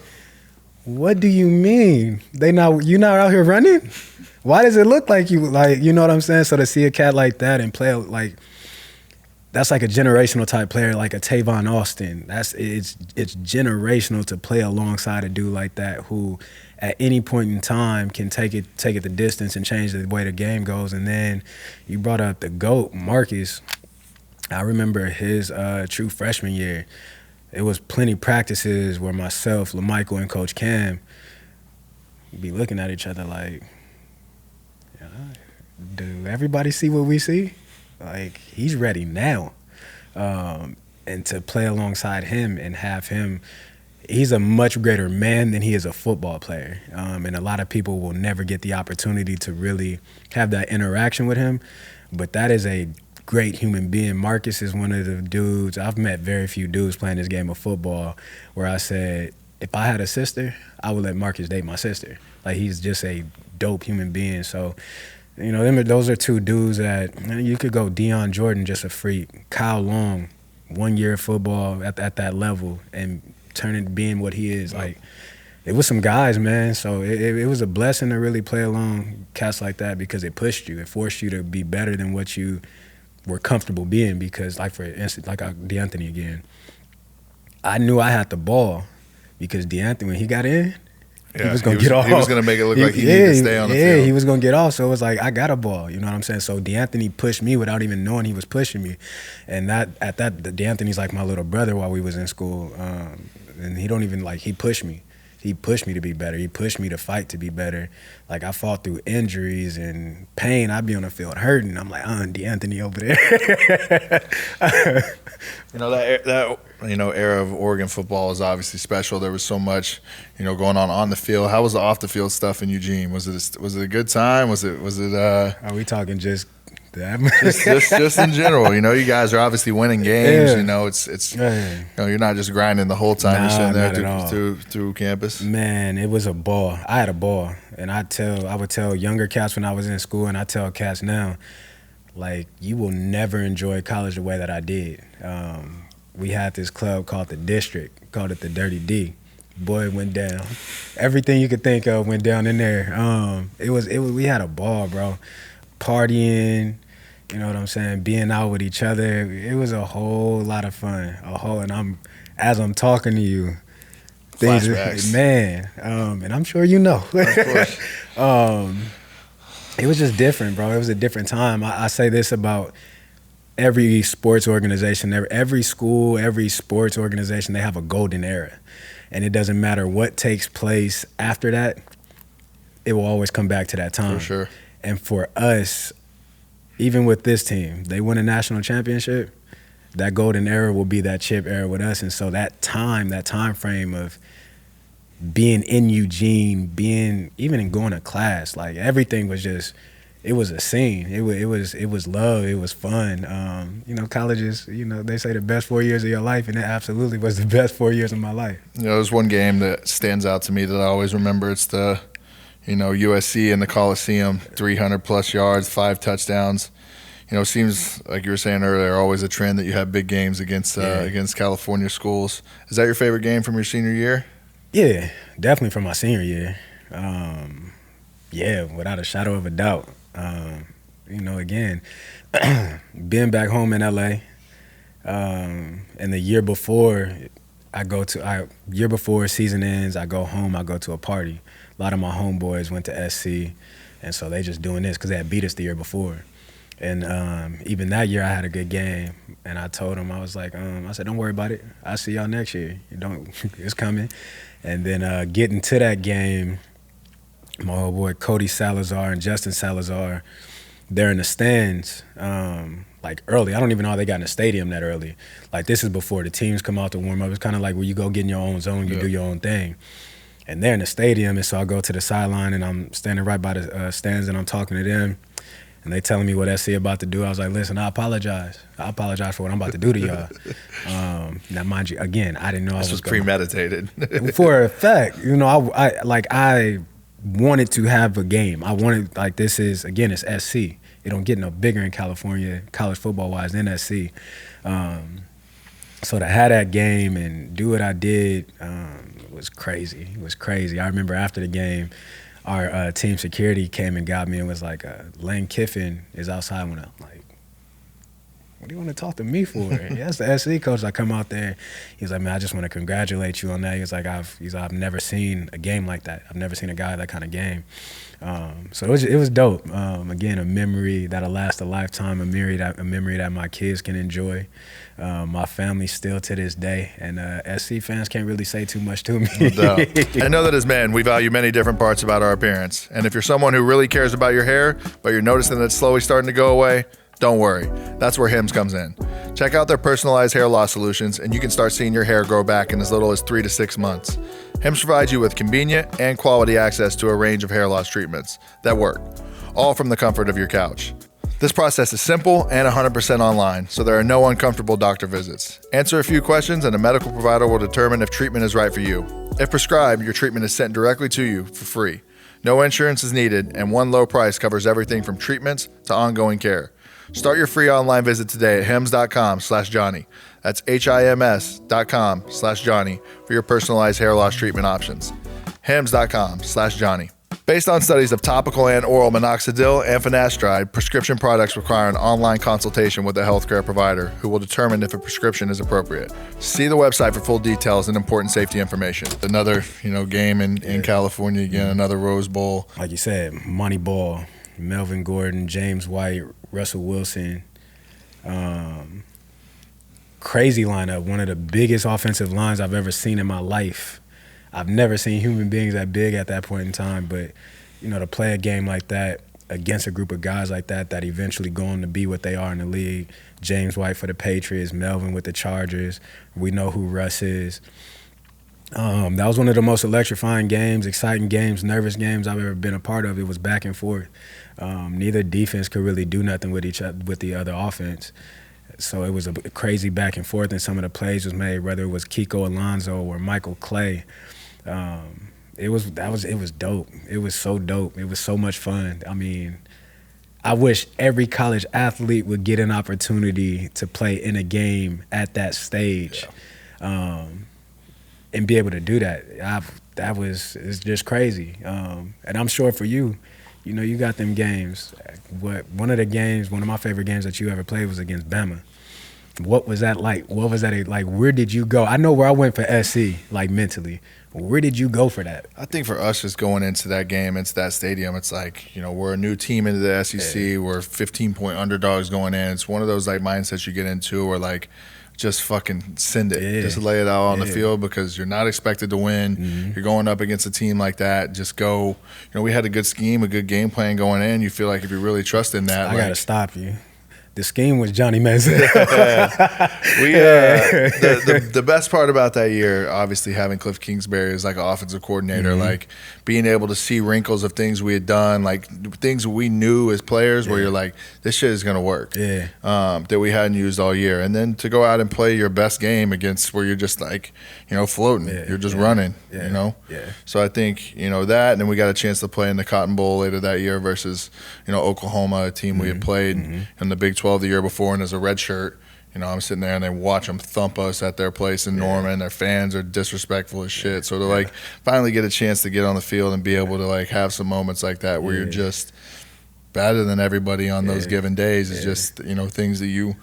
what do you mean? You not out here running? Why does it look like you, like, you know what I'm saying? So to see a cat like that and play like, that's like a generational type player, like a Tavon Austin. It's generational to play alongside a dude like that who at any point in time can take it the distance and change the way the game goes. And then you brought up the GOAT, Marcus. I remember his true freshman year. It was plenty practices where myself, LaMichael, and Coach Cam be looking at each other like, do everybody see what we see? Like, he's ready now. And to play alongside him and have him, he's a much greater man than he is a football player. And a lot of people will never get the opportunity to really have that interaction with him. But that is a great human being. Marcus is one of the dudes, I've met very few dudes playing this game of football where I said, if I had a sister, I would let Marcus date my sister. Like, he's just a dope human being. So, those are two dudes that, you could go Deion Jordan, just a freak. Kyle Long, 1 year of football at that level and being what he is. Like, it was some guys, man. So it was a blessing to really play along cats like that because it pushed you. It forced you to be better than what you were comfortable being because, like, for instance, like DeAnthony again, I knew I had the ball because DeAnthony, when he got in, he was going to get off. He was going to make it look like he needed to stay on the field. Yeah, he was going to get off. So it was like, I got a ball. You know what I'm saying? So DeAnthony pushed me without even knowing he was pushing me. And DeAnthony's like my little brother while we was in school. And he don't even, like, he pushed me. He pushed me to be better. He pushed me to fight to be better. Like, I fought through injuries and pain. I'd be on the field hurting. I'm like, DeAnthony over there. That era of Oregon football is obviously special. There was so much, going on the field. How was the off the field stuff in Eugene? Was it a good time? Was it? Are we talking just that? just in general, you guys are obviously winning games. Yeah. It's you're not just grinding the whole time. You're sitting there through campus. Man, it was a ball. I had a ball, and I would tell younger cats when I was in school, and I tell cats now, like, you will never enjoy college the way that I did. We had this club called the District, called it the Dirty D. Boy, it went down. Everything you could think of went down in there. We had a ball, bro. Partying, you know what I'm saying, being out with each other. It was a whole lot of fun. And as I'm talking to you, things, flashbacks. Man, and I'm sure you know. Of course. It was just different, bro. It was a different time. I say this about every sports organization, every school, every sports organization, they have a golden era. And it doesn't matter what takes place after that, it will always come back to that time. For sure. And for us, even with this team, they win a national championship, that golden era will be that chip era with us. And so that time frame of being in Eugene, even in going to class, like, everything was just, it was a scene. It was love. It was fun. Colleges, they say the best 4 years of your life, and it absolutely was the best 4 years of my life. There's one game that stands out to me that I always remember. It's the, USC in the Coliseum, 300-plus yards, 5 touchdowns. Seems like you were saying earlier, always a trend that you have big games against California schools. Is that your favorite game from your senior year? Yeah, definitely from my senior year. Without a shadow of a doubt. Again, being back home in LA, and the year before season ends, I go home, I go to a party. A lot of my homeboys went to SC, and so they just doing this because they had beat us the year before. And even that year I had a good game, and I told them, I said, don't worry about it. I'll see y'all next year. It's coming. And then getting to that game, my old boy Cody Salazar and Justin Salazar, they're in the stands early. I don't even know how they got in the stadium that early. Like, this is before the teams come out to warm up. It's kind of like where you go get in your own zone, you do your own thing. And they're in the stadium, and so I go to the sideline, and I'm standing right by the stands, and I'm talking to them. And they telling me what SC about to do. I was like, listen, I apologize. I apologize for what I'm about to do to y'all. Now, mind you, again, I didn't know This I was premeditated. For a fact, I wanted to have a game. I wanted, this is, again, it's SC. It don't get no bigger in California, college football-wise, than SC. So to have that game and do what I did was crazy. It was crazy. I remember after the game, our team security came and got me and was like, Lane Kiffin is outside. When I'm like, what do you want to talk to me for? That's the SC coach. I come out there. He's like, man, I just want to congratulate you on that. I've never seen a game like that. I've never seen a guy that kind of game. So it was dope. Again, a memory that'll last a lifetime, a memory that my kids can enjoy. My family still to this day, and SC fans can't really say too much to me. No doubt. I know that as men, we value many different parts about our appearance. And if you're someone who really cares about your hair, but you're noticing that it's slowly starting to go away, don't worry. That's where Hims comes in. Check out their personalized hair loss solutions, and you can start seeing your hair grow back in as little as 3 to 6 months. Hims provides you with convenient and quality access to a range of hair loss treatments that work, all from the comfort of your couch. This process is simple and 100% online, so there are no uncomfortable doctor visits. Answer a few questions and a medical provider will determine if treatment is right for you. If prescribed, your treatment is sent directly to you for free. No insurance is needed, and one low price covers everything from treatments to ongoing care. Start your free online visit today at hims.com/Johnny. That's HIMS.com/Johnny for your personalized hair loss treatment options. hims.com/Johnny. Based on studies of topical and oral minoxidil and finasteride, prescription products require an online consultation with a healthcare provider who will determine if a prescription is appropriate. See the website for full details and important safety information. Another, game in California again, another Rose Bowl. Like you said, Money Ball, Melvin Gordon, James White, Russell Wilson. Crazy lineup, one of the biggest offensive lines I've ever seen in my life. I've never seen human beings that big at that point in time, but, to play a game like that against a group of guys like that eventually go on to be what they are in the league. James White for the Patriots, Melvin with the Chargers. We know who Russ is. That was one of the most electrifying games, exciting games, nervous games I've ever been a part of. It was back and forth. Neither defense could really do nothing with the other offense. So it was a crazy back and forth, and some of the plays was made, whether it was Kiko Alonso or Michael Clay. It was dope. It was so dope. It was so much fun. I mean, I wish every college athlete would get an opportunity to play in a game at that stage, and be able to do that. It's just crazy. And I'm sure for you, you got them games. One of my favorite games that you ever played was against Bama. What was that like? What was that like? Where did you go? I know where I went for SC, like mentally. Where did you go for that? I think for us, just going into that game, into that stadium, it's like, we're a new team into the SEC. Yeah. We're 15-point underdogs going in. It's one of those like mindsets you get into where like, just fucking send it. Yeah. Just lay it out on the field because you're not expected to win. Mm-hmm. You're going up against a team like that. Just go. We had a good scheme, a good game plan going in. You feel like if you really trust in that. I got to stop you. The scheme was Johnny Manziel. The best part about that year, obviously having Cliff Kingsbury as like an offensive coordinator, mm-hmm. like being able to see wrinkles of things we had done, like things we knew as players where you're like, this shit is going to work, that we hadn't used all year. And then to go out and play your best game against where you're just like, floating. You're just running, Yeah. So I think, that, and then we got a chance to play in the Cotton Bowl later that year versus, Oklahoma, a team we had played in the Big 12 the year before, and as a red shirt, I'm sitting there and they watch them thump us at their place in Norman. Their fans are disrespectful as shit. So to like finally get a chance to get on the field and be able to like have some moments like that where you're just better than everybody on those given days is just things that you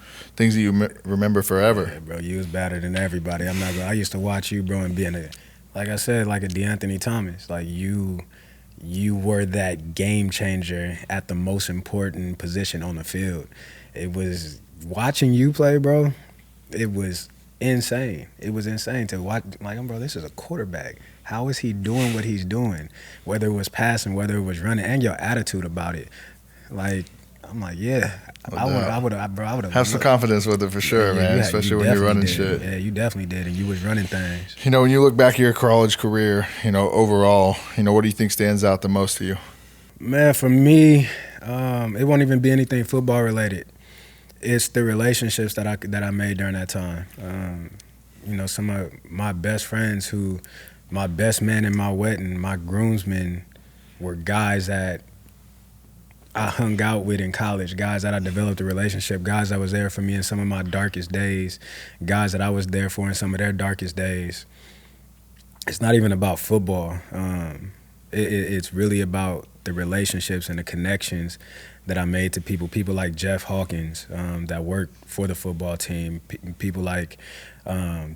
remember forever. Yeah, bro, you was better than everybody. I used to watch you, bro, and being like I said, like a DeAnthony Thomas. Like you were that game changer at the most important position on the field. It was watching you play, bro. It was insane. It was insane to watch. Like, bro, this is a quarterback. How is he doing what he's doing? Whether it was passing, whether it was running, and your attitude about it. Like, I'm like, I would have. Have some confidence with it for sure, man. Especially when you're running shit. Yeah, you definitely did, and you was running things. When you look back at your college career, overall, what do you think stands out the most to you? Man, for me, it won't even be anything football related. It's the relationships that I made during that time. Some of my best friends my best man in my wedding, my groomsmen, were guys that I hung out with in college, guys that I developed a relationship, guys that was there for me in some of my darkest days, guys that I was there for in some of their darkest days. It's not even about football. It's really about the relationships and the connections that I made to people like Jeff Hawkins that worked for the football team, people like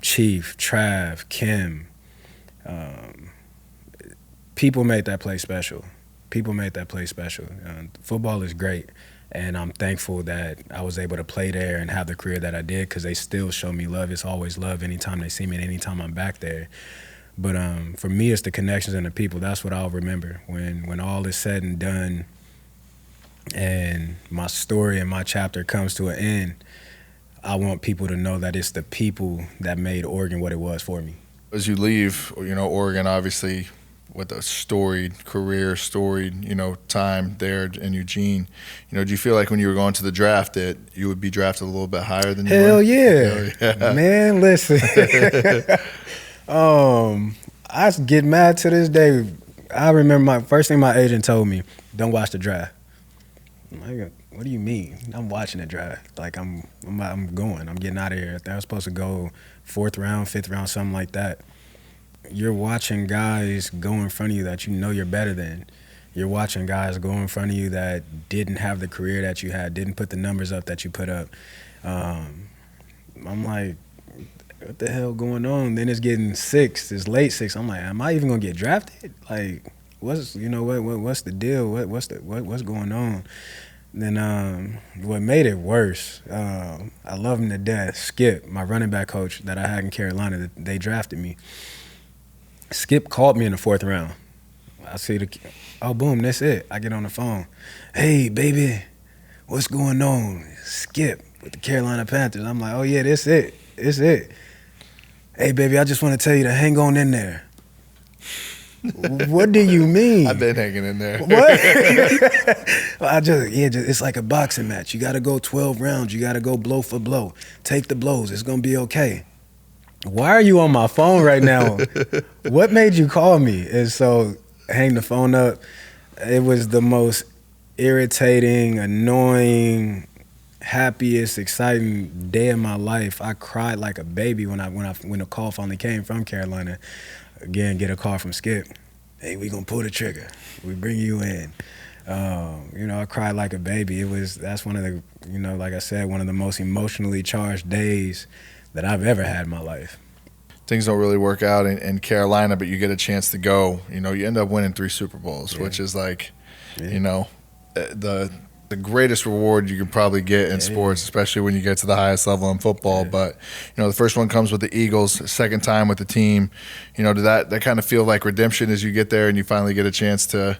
Chief, Trav, Kim. People made that place special. Football is great, and I'm thankful that I was able to play there and have the career that I did because they still show me love. It's always love anytime they see me and anytime I'm back there. But for me, it's the connections and the people. That's what I'll remember when all is said and done and my story and my chapter comes to an end. I want people to know that it's the people that made Oregon what it was for me. As you leave, Oregon, obviously, with a storied career, time there in Eugene, do you feel like when you were going to the draft that you would be drafted a little bit higher than you were? Hell yeah. Man, listen. I get mad to this day. I remember my first thing my agent told me, don't watch the draft. I'm like, what do you mean? I'm watching the draft. Like, I'm going. I'm getting out of here. I was supposed to go 4th round, 5th round, something like that. You're watching guys go in front of you that you're better than. You're watching guys go in front of you that didn't have the career that you had, didn't put the numbers up that you put up. I'm like, what the hell going on? Then it's getting 6th, it's late 6th. I'm like, am I even gonna get drafted? Like, what's the deal? What's going on? Then what made it worse, I love him to death. Skip, my running back coach that I had in Carolina, they drafted me. Skip called me in the 4th round. I see boom, that's it. I get on the phone. Hey, baby, what's going on? Skip with the Carolina Panthers. I'm like, oh yeah, that's it. It's it. Hey, baby, I just want to tell you to hang on in there. What do you mean? I've been hanging in there. What? It's like a boxing match. You got to go 12 rounds. You got to go blow for blow. Take the blows. It's going to be okay. Why are you on my phone right now? What made you call me? And so hang the phone up. It was the most irritating, annoying, happiest, exciting day of my life. I cried like a baby when the call finally came from Carolina. Again, get a call from Skip. Hey, we gonna pull the trigger. We bring you in. I cried like a baby. That's one of the, like I said, one of the most emotionally charged days that I've ever had in my life. Things don't really work out in Carolina, but you get a chance to go. You end up winning 3 Super Bowls, which is like, the greatest reward you can probably get in sports, especially when you get to the highest level in football. Yeah. But, the first one comes with the Eagles, second time with the team. Did that kind of feel like redemption as you get there and you finally get a chance to,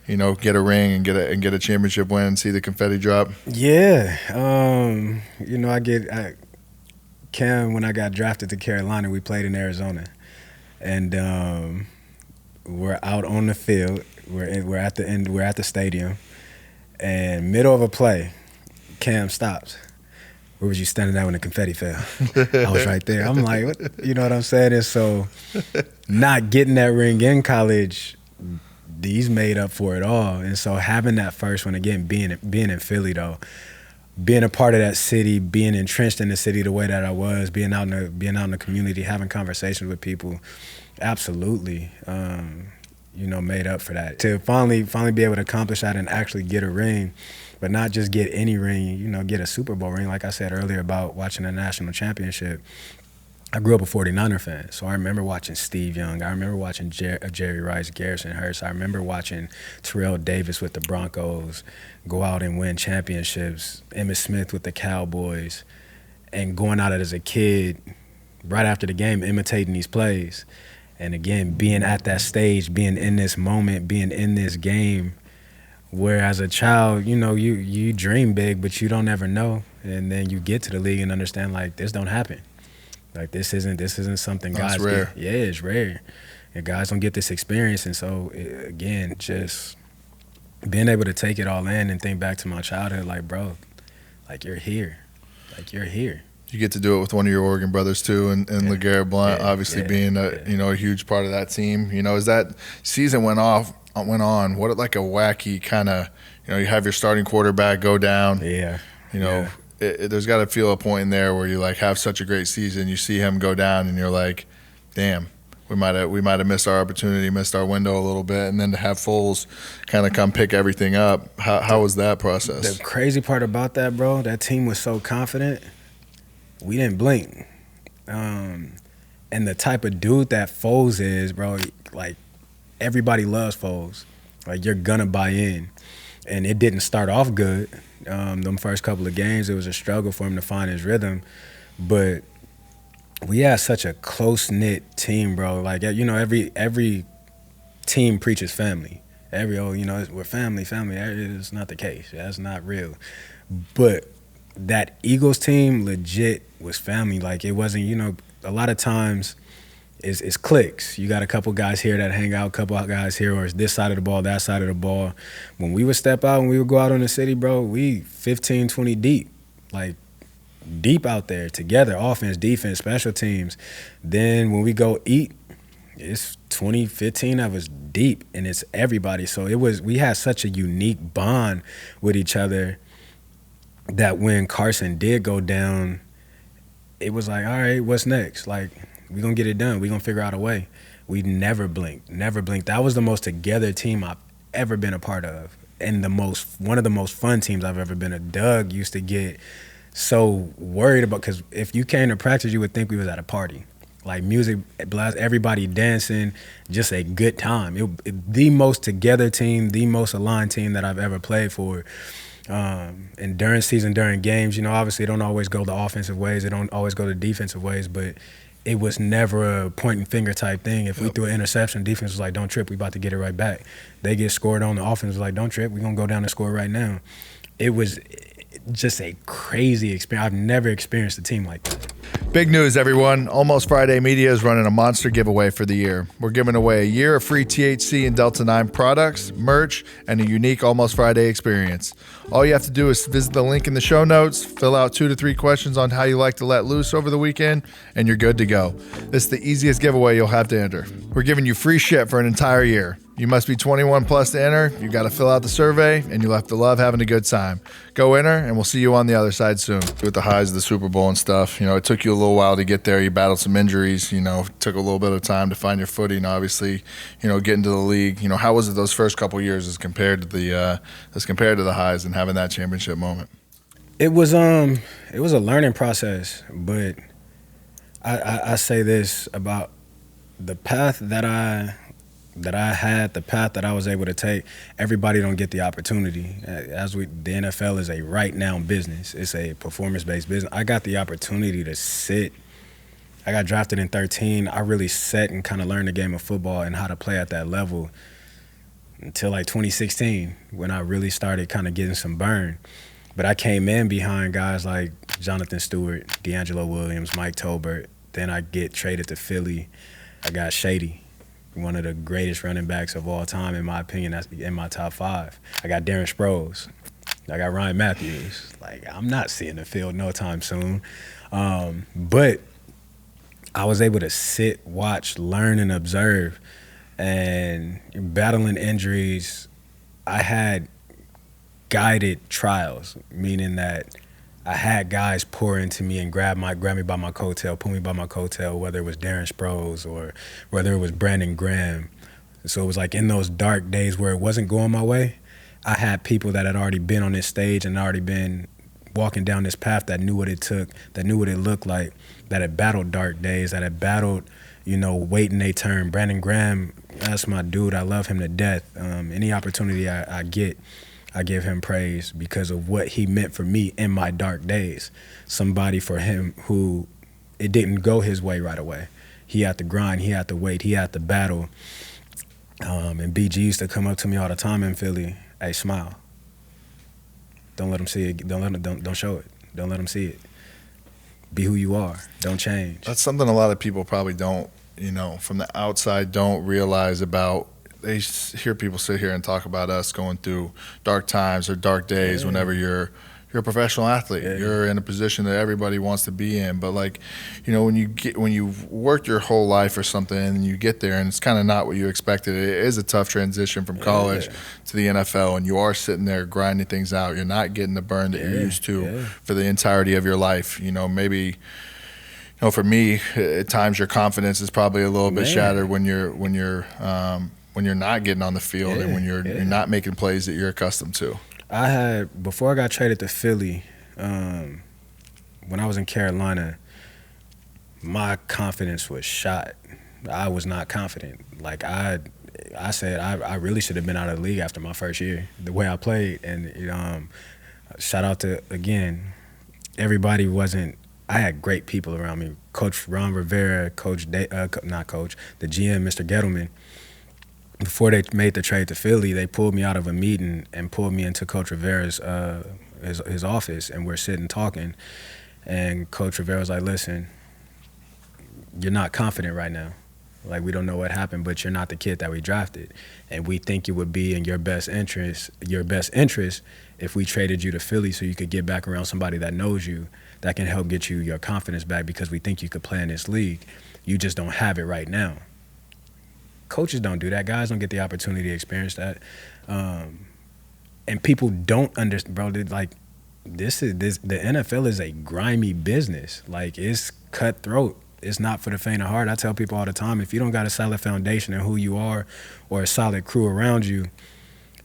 get a ring and get a championship win and see the confetti drop? Yeah. Cam, when I got drafted to Carolina, we played in Arizona. And we're out on the field. We're at the stadium. And middle of a play, Cam stops. Where was you standing at when the confetti fell? I was right there. I'm like, what? You know what I'm saying? And so not getting that ring in college, these made up for it all. And so having that first one, again, being in Philly, though, being a part of that city, being entrenched in the city the way that I was, being out in the community, having conversations with people, absolutely, made up for that. To finally be able to accomplish that and actually get a ring, but not just get any ring, get a Super Bowl ring. Like I said earlier about watching a national championship, I grew up a 49er fan, so I remember watching Steve Young. I remember watching Jerry Rice, Garrison Hurst. I remember watching Terrell Davis with the Broncos go out and win championships, Emmitt Smith with the Cowboys, and going out as a kid right after the game imitating these plays. And again, being at that stage, being in this moment, being in this game, where as a child, you dream big, but you don't ever know. And then you get to the league and understand, like, this don't happen. Like, this isn't something guys rare. get. Yeah, it's rare. And guys don't get this experience. And so, again, just being able to take it all in and think back to my childhood, like, bro, like, you're here. Like, you're here. You get to do it with one of your Oregon brothers too, and LeGarrette Blount, obviously being a huge part of that team. As that season went on, what like a wacky kind of, you have your starting quarterback go down. Yeah. There's got to feel a point in there where you like have such a great season, you see him go down, and you're like, damn, we might have missed our opportunity, missed our window a little bit, and then to have Foles kind of come pick everything up. How was that process? The crazy part about that, bro, that team was so confident. We didn't blink. And the type of dude that Foles is, bro, like, everybody loves Foles. Like, you're gonna buy in. And it didn't start off good. Them first couple of games, it was a struggle for him to find his rhythm. But we had such a close-knit team, bro. Like, every team preaches family. We're family. It's not the case. That's not real. But that Eagles team legit was family. Like, it wasn't, a lot of times it's cliques. You got a couple guys here that hang out, a couple guys here, or it's this side of the ball, that side of the ball. When we would step out and we would go out on the city, bro, we 15, 20 deep. Like, deep out there together, offense, defense, special teams. Then when we go eat, it's 20, 15 of us deep, and it's everybody. So we had such a unique bond with each other that when Carson did go down, it was like, all right, what's next? Like, we're going to get it done. We're going to figure out a way. We never blinked. That was the most together team I've ever been a part of, and one of the most fun teams I've ever been a. Doug used to get so worried about, because if you came to practice, you would think we was at a party. Like, music blast, everybody dancing, just a good time. The most together team, the most aligned team that I've ever played for. And during season, during games, obviously it don't always go the offensive ways, it don't always go the defensive ways, but it was never a pointing finger type thing. If we threw an interception, defense was like, don't trip, we about to get it right back. They get scored on, the offense was like, don't trip, we're going to go down and score right now. It was just a crazy experience. I've never experienced a team like that. Big news, everyone. Almost Friday Media is running a monster giveaway for the year. We're giving away a year of free THC and Delta 9 products, merch, and a unique Almost Friday experience. All you have to do is visit the link in the show notes, fill out 2 to 3 questions on how you like to let loose over the weekend, and you're good to go. This is the easiest giveaway you'll have to enter. We're giving you free shit for an entire year. You must be 21 plus to enter. You got to fill out the survey, and you'll have to love having a good time. Go enter, and we'll see you on the other side soon. With the highs of the Super Bowl and stuff, it took you a little while to get there. You battled some injuries. Took a little bit of time to find your footing. Obviously, get into the league. How was it those first couple years as compared to the highs and having that championship moment? It was a learning process, but I say this about the path that I had, the path that I was able to take. Everybody don't get the opportunity. The NFL is a right now business. It's a performance-based business. I got the opportunity to sit. I got drafted in 2013. I really sat and kind of learned the game of football and how to play at that level until like 2016 when I really started kind of getting some burn. But I came in behind guys like Jonathan Stewart, D'Angelo Williams, Mike Tolbert. Then I get traded to Philly. I got Shady, one of the greatest running backs of all time, in my opinion. That's in my top 5. I got Darren Sproles. I got Ryan Matthews. I'm not seeing the field no time soon. But I was able to sit, watch, learn, and observe. And battling injuries, I had guided trials, meaning that I had guys pour into me and grab me by my coattail, pull me by my coattail, whether it was Darren Sproles or whether it was Brandon Graham. So it was like in those dark days where it wasn't going my way, I had people that had already been on this stage and already been walking down this path that knew what it took, that knew what it looked like, that had battled dark days, that had battled, waiting their turn. Brandon Graham, that's my dude. I love him to death. Any opportunity I get, I give him praise because of what he meant for me in my dark days. Somebody for him who it didn't go his way right away. He had to grind, he had to wait, he had to battle. And BG used to come up to me all the time in Philly, hey, smile. Don't let him see it, don't show it. Don't let him see it. Be who you are, don't change. That's something a lot of people probably don't, from the outside don't realize about. They hear people sit here and talk about us going through dark times or dark days whenever you're a professional athlete. Yeah. You're in a position that everybody wants to be in. But when you've worked your whole life or something and you get there and it's kind of not what you expected, it is a tough transition from college to the NFL, and you are sitting there grinding things out. You're not getting the burn that you're used to for the entirety of your life. Maybe for me, at times your confidence is probably a little bit shattered when you're not getting on the field and when you're not making plays that you're accustomed to. Before I got traded to Philly, when I was in Carolina, my confidence was shot. I was not confident. I said I really should have been out of the league after my first year, the way I played. And shout out to, again, everybody wasn't. I had great people around me. Coach Ron Rivera, the GM, Mr. Gettleman. Before they made the trade to Philly, they pulled me out of a meeting and pulled me into Coach Rivera's his office, and we're sitting talking. And Coach Rivera was like, listen, you're not confident right now. We don't know what happened, but you're not the kid that we drafted. And we think it would be in your best interest if we traded you to Philly so you could get back around somebody that knows you, that can help get you your confidence back, because we think you could play in this league. You just don't have it right now. Coaches don't do that. Guys don't get the opportunity to experience that. And people don't understand, bro. The NFL is a grimy business. It's cutthroat. It's not for the faint of heart. I tell people all the time, if you don't got a solid foundation in who you are or a solid crew around you,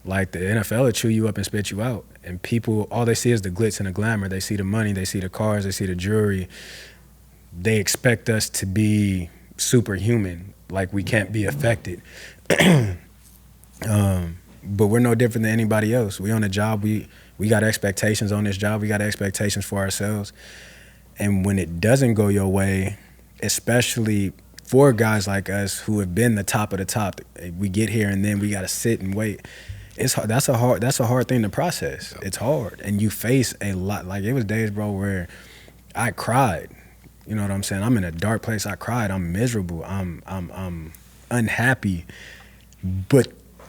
the NFL will chew you up and spit you out. And people, all they see is the glitz and the glamour. They see the money, they see the cars, they see the jewelry. They expect us to be superhuman. We can't be affected. But we're no different than anybody else. We on a job, we got expectations on this job, we got expectations for ourselves. And when it doesn't go your way, especially for guys like us who have been the top of the top, we get here and then we got to sit and wait. It's hard. That's a hard thing to process. It's hard, and you face a lot. It was days, bro, where I cried. You know what I'm saying? I'm in a dark place. I cried. I'm miserable. I'm unhappy. But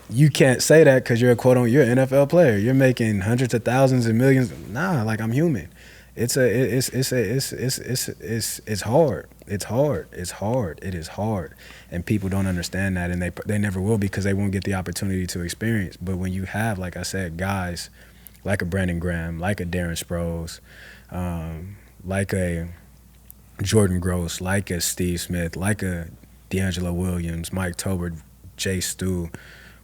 you can't say that because you're you're an NFL player. You're making hundreds of thousands and millions. Nah, I'm human. it's hard. It's hard. It is hard, and people don't understand that, and they never will because they won't get the opportunity to experience. But when you have, like I said, guys like a Brandon Graham, like a Darren Sproles, like a Jordan Gross, like a Steve Smith, like a D'Angelo Williams, Mike Tobert, Jay Stu,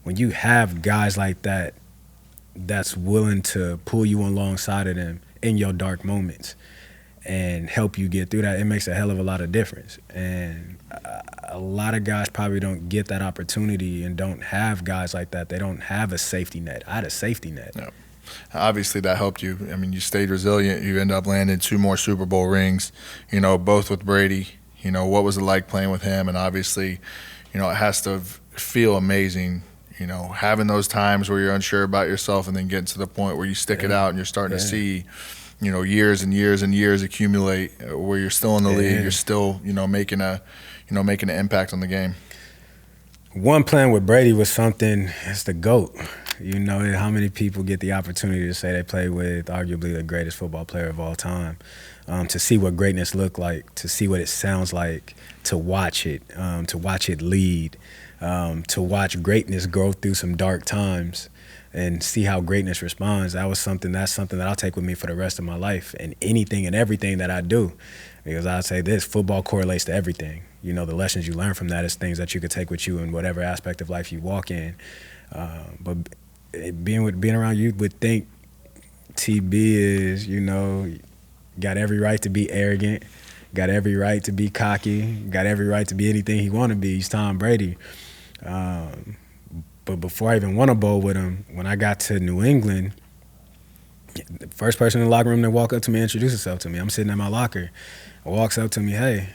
when you have guys like that that's willing to pull you alongside of them in your dark moments and help you get through that, it makes a hell of a lot of difference. And a lot of guys probably don't get that opportunity and don't have guys like that. They don't have a safety net. I had a safety net. No. Obviously, that helped you. I mean, you stayed resilient. You end up landing 2 more Super Bowl rings, both with Brady. What was it like playing with him? And obviously, it has to feel amazing, having those times where you're unsure about yourself and then getting to the point where you stick it out and you're starting to see, years and years and years accumulate where you're still in the league. You're still, making an impact on the game. One playing with Brady was something, it's the GOAT. How many people get the opportunity to say they play with arguably the greatest football player of all time, to see what greatness looked like, to see what it sounds like, to watch it lead, to watch greatness go through some dark times and see how greatness responds. That's something that I'll take with me for the rest of my life and anything and everything that I do. Because I'll say this, football correlates to everything. The lessons you learn from that is things that you could take with you in whatever aspect of life you walk in. But being around you would think TB is, got every right to be arrogant, got every right to be cocky, got every right to be anything he want to be. He's Tom Brady. But before I even won a bowl with him, when I got to New England, the first person in the locker room to walk up to me and introduce himself to me, I'm sitting at my locker. He walks up to me, "Hey,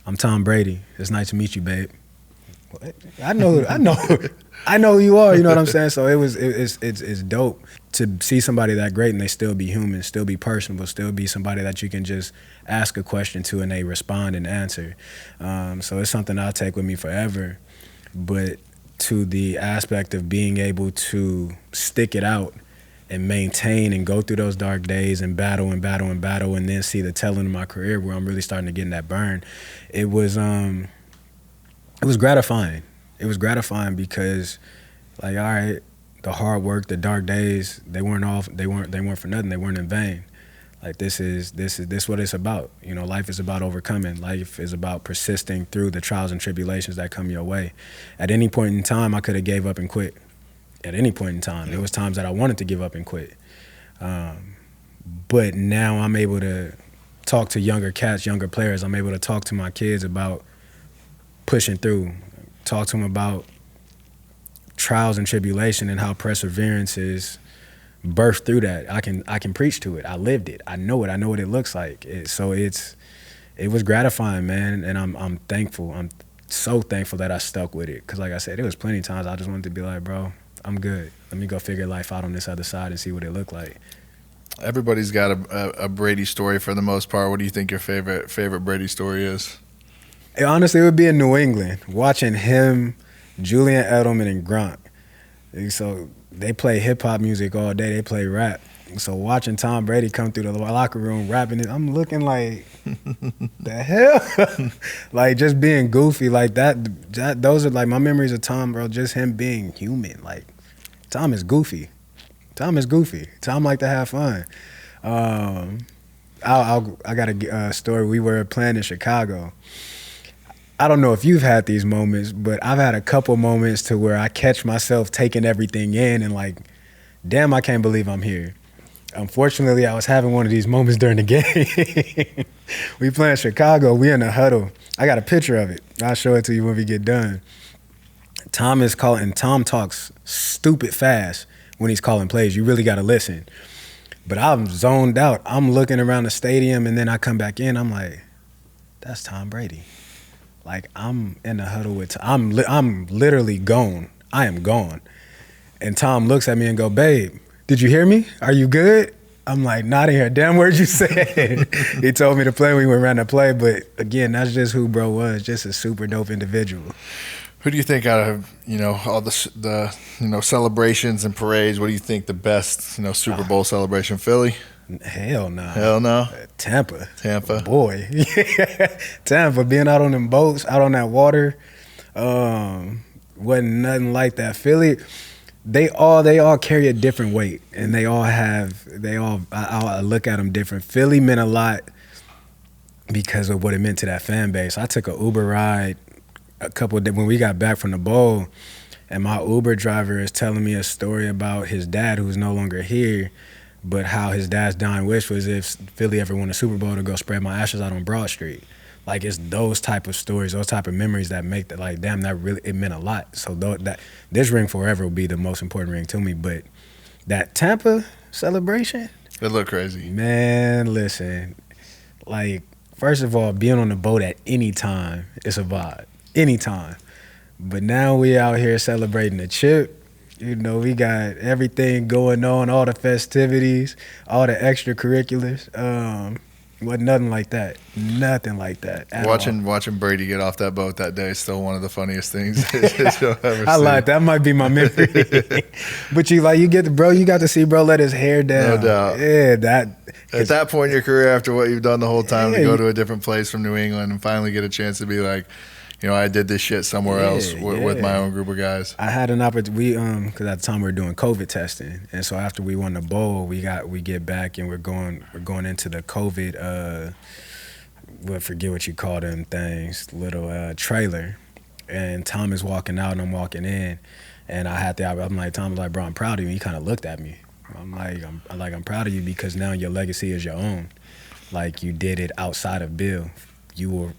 I'm Tom Brady. It's nice to meet you, babe." What? I know who you are. You know what I'm saying? So it's dope to see somebody that great and they still be human, still be personable, still be somebody that you can just ask a question to and they respond and answer. So it's something I'll take with me forever. But to the aspect of being able to stick it out and maintain and go through those dark days and battle and then see the tail end of my career where I'm really starting to get in that burn, it was gratifying. It was gratifying because, all right, the hard work, the dark days, they weren't for nothing. They weren't in vain. This is what it's about. Life is about overcoming. Life is about persisting through the trials and tribulations that come your way. At any point in time, I could have gave up and quit. At any point in time, there was times that I wanted to give up and quit. But now I'm able to talk to younger cats, younger players. I'm able to talk to my kids about pushing through, talk to them about trials and tribulation and how perseverance is birthed through that. I can preach to it. I lived it. I know it. I know what it looks like. It was gratifying, man, and I'm thankful. I'm so thankful that I stuck with it because, like I said, there was plenty of times I just wanted to be like, bro, I'm good. Let me go figure life out on this other side and see what it looked like. Everybody's got a Brady story for the most part. What do you think your favorite Brady story is? Honestly, it would be in New England, watching him, Julian Edelman, and Gronk. So they play hip-hop music all day. They play rap. So watching Tom Brady come through the locker room rapping it, I'm looking like, the hell? Just being goofy like that. Those are my memories of Tom, bro, just him being human. Tom is goofy. Tom like to have fun. I got a story. We were playing in Chicago. I don't know if you've had these moments, but I've had a couple moments to where I catch myself taking everything in and damn, I can't believe I'm here. Unfortunately, I was having one of these moments during the game. We play in Chicago. We in a huddle. I got a picture of it. I'll show it to you when we get done. Tom is calling, and Tom talks stupid fast when he's calling plays. You really got to listen. But I'm zoned out. I'm looking around the stadium, and then I come back in. I'm like, that's Tom Brady. I'm in the huddle with Tom. I'm literally gone. I am gone. And Tom looks at me and go, "Babe, did you hear me? Are you good?" I'm like, "Not in here. Damn word you said." He told me to play when we ran the play. But again, that's just who bro was. Just a super dope individual. Who do you think out of all the celebrations and parades? What do you think the best Super Bowl celebration? Philly? Hell no. Hell no. Tampa. Boy. Tampa, being out on them boats, out on that water, wasn't nothing like that. Philly, they all carry a different weight, and I look at them different. Philly meant a lot because of what it meant to that fan base. I took an Uber ride when we got back from the bowl, and my Uber driver is telling me a story about his dad, who's no longer here, but how his dad's dying wish was if Philly ever won a Super Bowl to go spread my ashes out on Broad Street. Like, it's those type of stories, those type of memories that make that, like, damn, that really, it meant a lot. So this ring forever will be the most important ring to me. But that Tampa celebration, it looked crazy. Man, listen, like, first of all, being on the boat at any time is a vibe, anytime. But now we out here celebrating the chip. You know, we got everything going on, all the festivities, all the extracurriculars. Wasn't nothing like that. Nothing like that. Watching Brady get off that boat that day is still one of the funniest things you'll ever see. I lied. That might be my memory. But you got to see bro let his hair down. No doubt. Yeah, at that point in your career, after what you've done the whole time, to go to a different place from New England and finally get a chance to be like, you know, I did this shit somewhere else with my own group of guys. I had an opportunity. Because at the time we were doing COVID testing, and so after we won the bowl, we get back and we're going into the COVID. I forget what you call them things, little trailer. And Tom is walking out and I'm walking in, and I'm like, Tom was like, bro, I'm proud of you. He kind of looked at me. I'm I'm proud of you because now your legacy is your own. Like, you did it outside of Bill. You were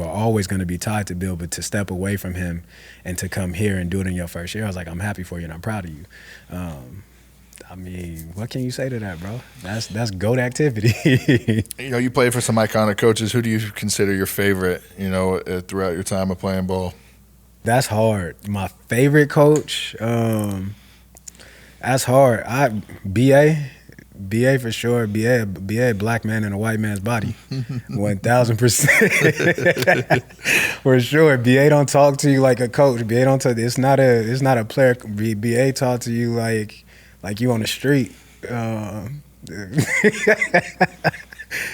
always going to be tied to Bill, but to step away from him and to come here and do it in your first year, I was like, I'm happy for you and I'm proud of you. I mean, what can you say to that, bro? That's GOAT activity. You know, you played for some iconic coaches. Who do you consider your favorite, you know, throughout your time of playing ball? That's hard. My favorite coach, that's hard. BA for sure. BA, black man in a white man's body, 1,000%. For sure. BA don't talk to you like a coach. BA don't talk. It's not a player. BA talk to you like you on the street.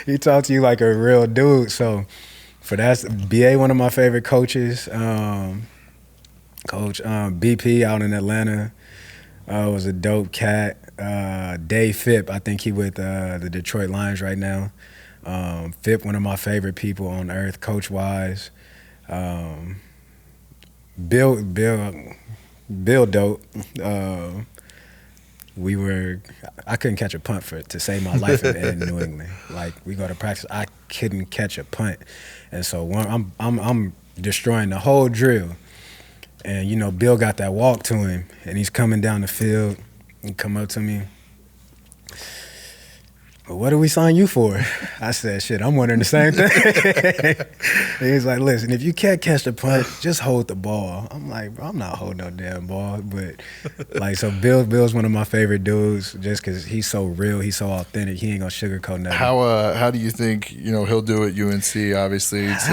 He talk to you like a real dude. So for that's BA, one of my favorite coaches. Coach BP out in Atlanta was a dope cat. Dave Phipp, I think he with the Detroit Lions right now. Phipp, one of my favorite people on earth, coach-wise. Bill dope. I couldn't catch a punt to save my life in New England. Like, we go to practice, I couldn't catch a punt, and so I'm destroying the whole drill. And you know, Bill got that walk to him, and he's coming down the field. He come up to me. Well, what do we sign you for? I said, shit, I'm wondering the same thing. He's like, listen, if you can't catch the punt, just hold the ball. I'm like, bro, I'm not holding no damn ball. But like, so Bill's one of my favorite dudes just because he's so real, he's so authentic. He ain't gonna sugarcoat nothing. How do you think, you know, he'll do at UNC? Obviously, it's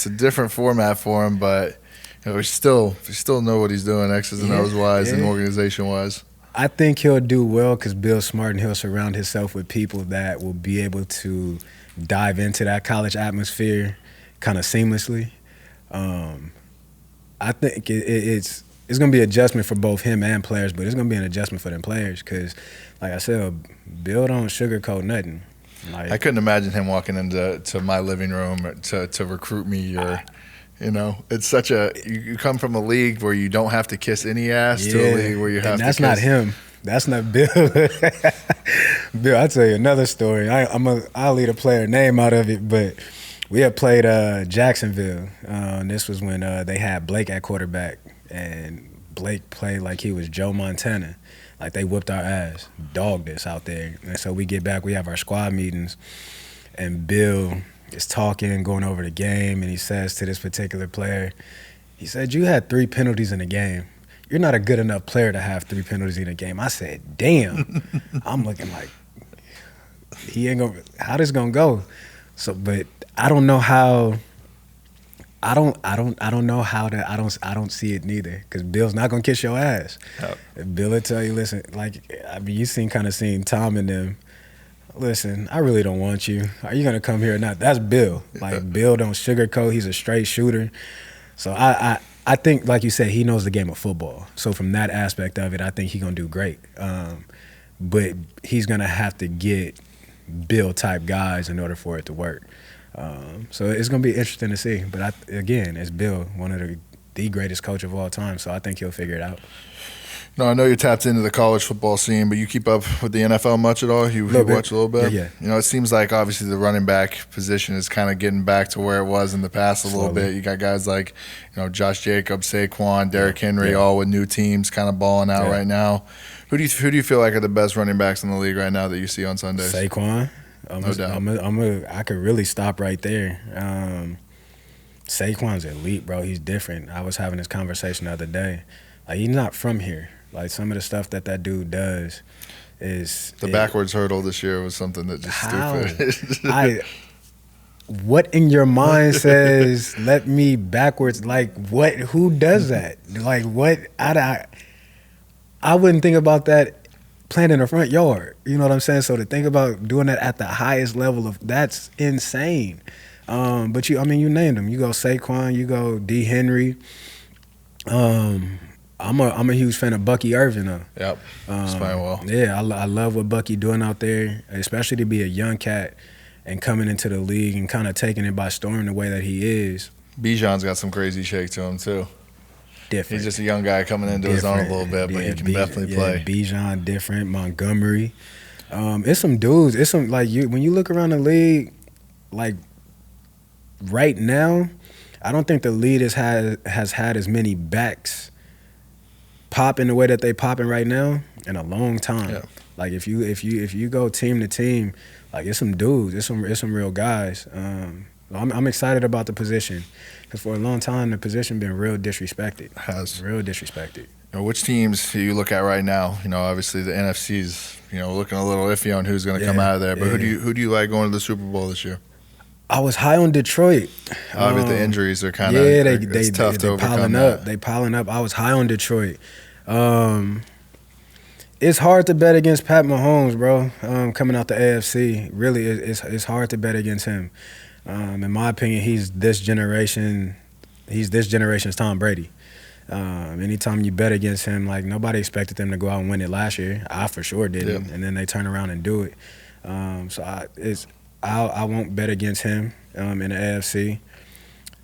a different format for him, but you know, we still know what he's doing, X's and O's wise and organization wise. I think he'll do well because Bill's smart and he'll surround himself with people that will be able to dive into that college atmosphere kind of seamlessly. I think it's going to be an adjustment for both him and players, but it's going to be an adjustment for them players because, like I said, Bill don't sugarcoat nothing. Like, I couldn't imagine him walking into my living room to recruit me or – you know, it's such you come from a league where you don't have to kiss any ass to a league where you have to kiss. That's not him. That's not Bill. Bill, I'll tell you another story. I'll leave a player name out of it, but we had played Jacksonville. This was when they had Blake at quarterback, and Blake played like he was Joe Montana. Like, they whooped our ass, dogged us out there. And so we get back, we have our squad meetings, and Bill is talking, going over the game, and he says to this particular player, he said, you had 3 penalties in the game. You're not a good enough player to have 3 penalties in a game. I said, damn. I'm looking like, how this gonna go? So, but I don't know how. I don't see it neither because Bill's not gonna kiss your ass. Yep. Bill will tell you, listen, like, I mean, you seen Tom and them. Listen, I really don't want you. Are you gonna come here or not? That's Bill. Like Bill don't sugarcoat. He's a straight shooter. So I think, like you said, he knows the game of football. So from that aspect of it, I think he's gonna do great. But he's gonna have to get Bill type guys in order for it to work. So it's gonna be interesting to see. But again, it's Bill, one of the greatest coach of all time. So I think he'll figure it out. No, I know you're tapped into the college football scene, but you keep up with the NFL much at all? You watch a little bit? Yeah. You know, it seems like obviously the running back position is kind of getting back to where it was in the past a little bit. You got guys like, Josh Jacobs, Saquon, Derrick Henry, all with new teams kind of balling out right now. Who do you feel like are the best running backs in the league right now that you see on Sundays? Saquon. No doubt. I could really stop right there. Saquon's elite, bro. He's different. I was having this conversation the other day. Like, he's not from here. Like, some of the stuff that dude does is – The backwards hurdle this year was something that just stupid. What in your mind says, let me backwards? Like, what? Who does that? Like, what? I wouldn't think about that playing in the front yard. You know what I'm saying? So to think about doing that at the highest level that's insane. But you named them. You go Saquon, you go D. Henry. I'm a huge fan of Bucky Irvin though. Yep, he's playing well. Yeah, I love what Bucky doing out there, especially to be a young cat and coming into the league and kind of taking it by storm the way that he is. Bijan's got some crazy shake to him too. Different. He's just a young guy coming into his own a little bit, but he can definitely play. Bijan different. Montgomery. It's some dudes. It's some when you look around the league, like right now, I don't think the league has had as many backs pop in the way that they popping right now in a long time. Yeah. Like if you go team to team, like it's some dudes, it's some real guys. I'm excited about the position because for a long time the position been real disrespected. Real disrespected. Which teams do you look at right now? Obviously the NFC's looking a little iffy on who's going to come out of there. But who do you like going to the Super Bowl this year? I was high on Detroit. Obviously the injuries are kind of it's tough to overcome that. They piling up. I was high on Detroit. It's hard to bet against Pat Mahomes, bro. Coming out the AFC, really, it's hard to bet against him. In my opinion, he's this generation's Tom Brady. Anytime you bet against him, like nobody expected them to go out and win it last year. I for sure didn't, and then they turn around and do it. I won't bet against him in the AFC.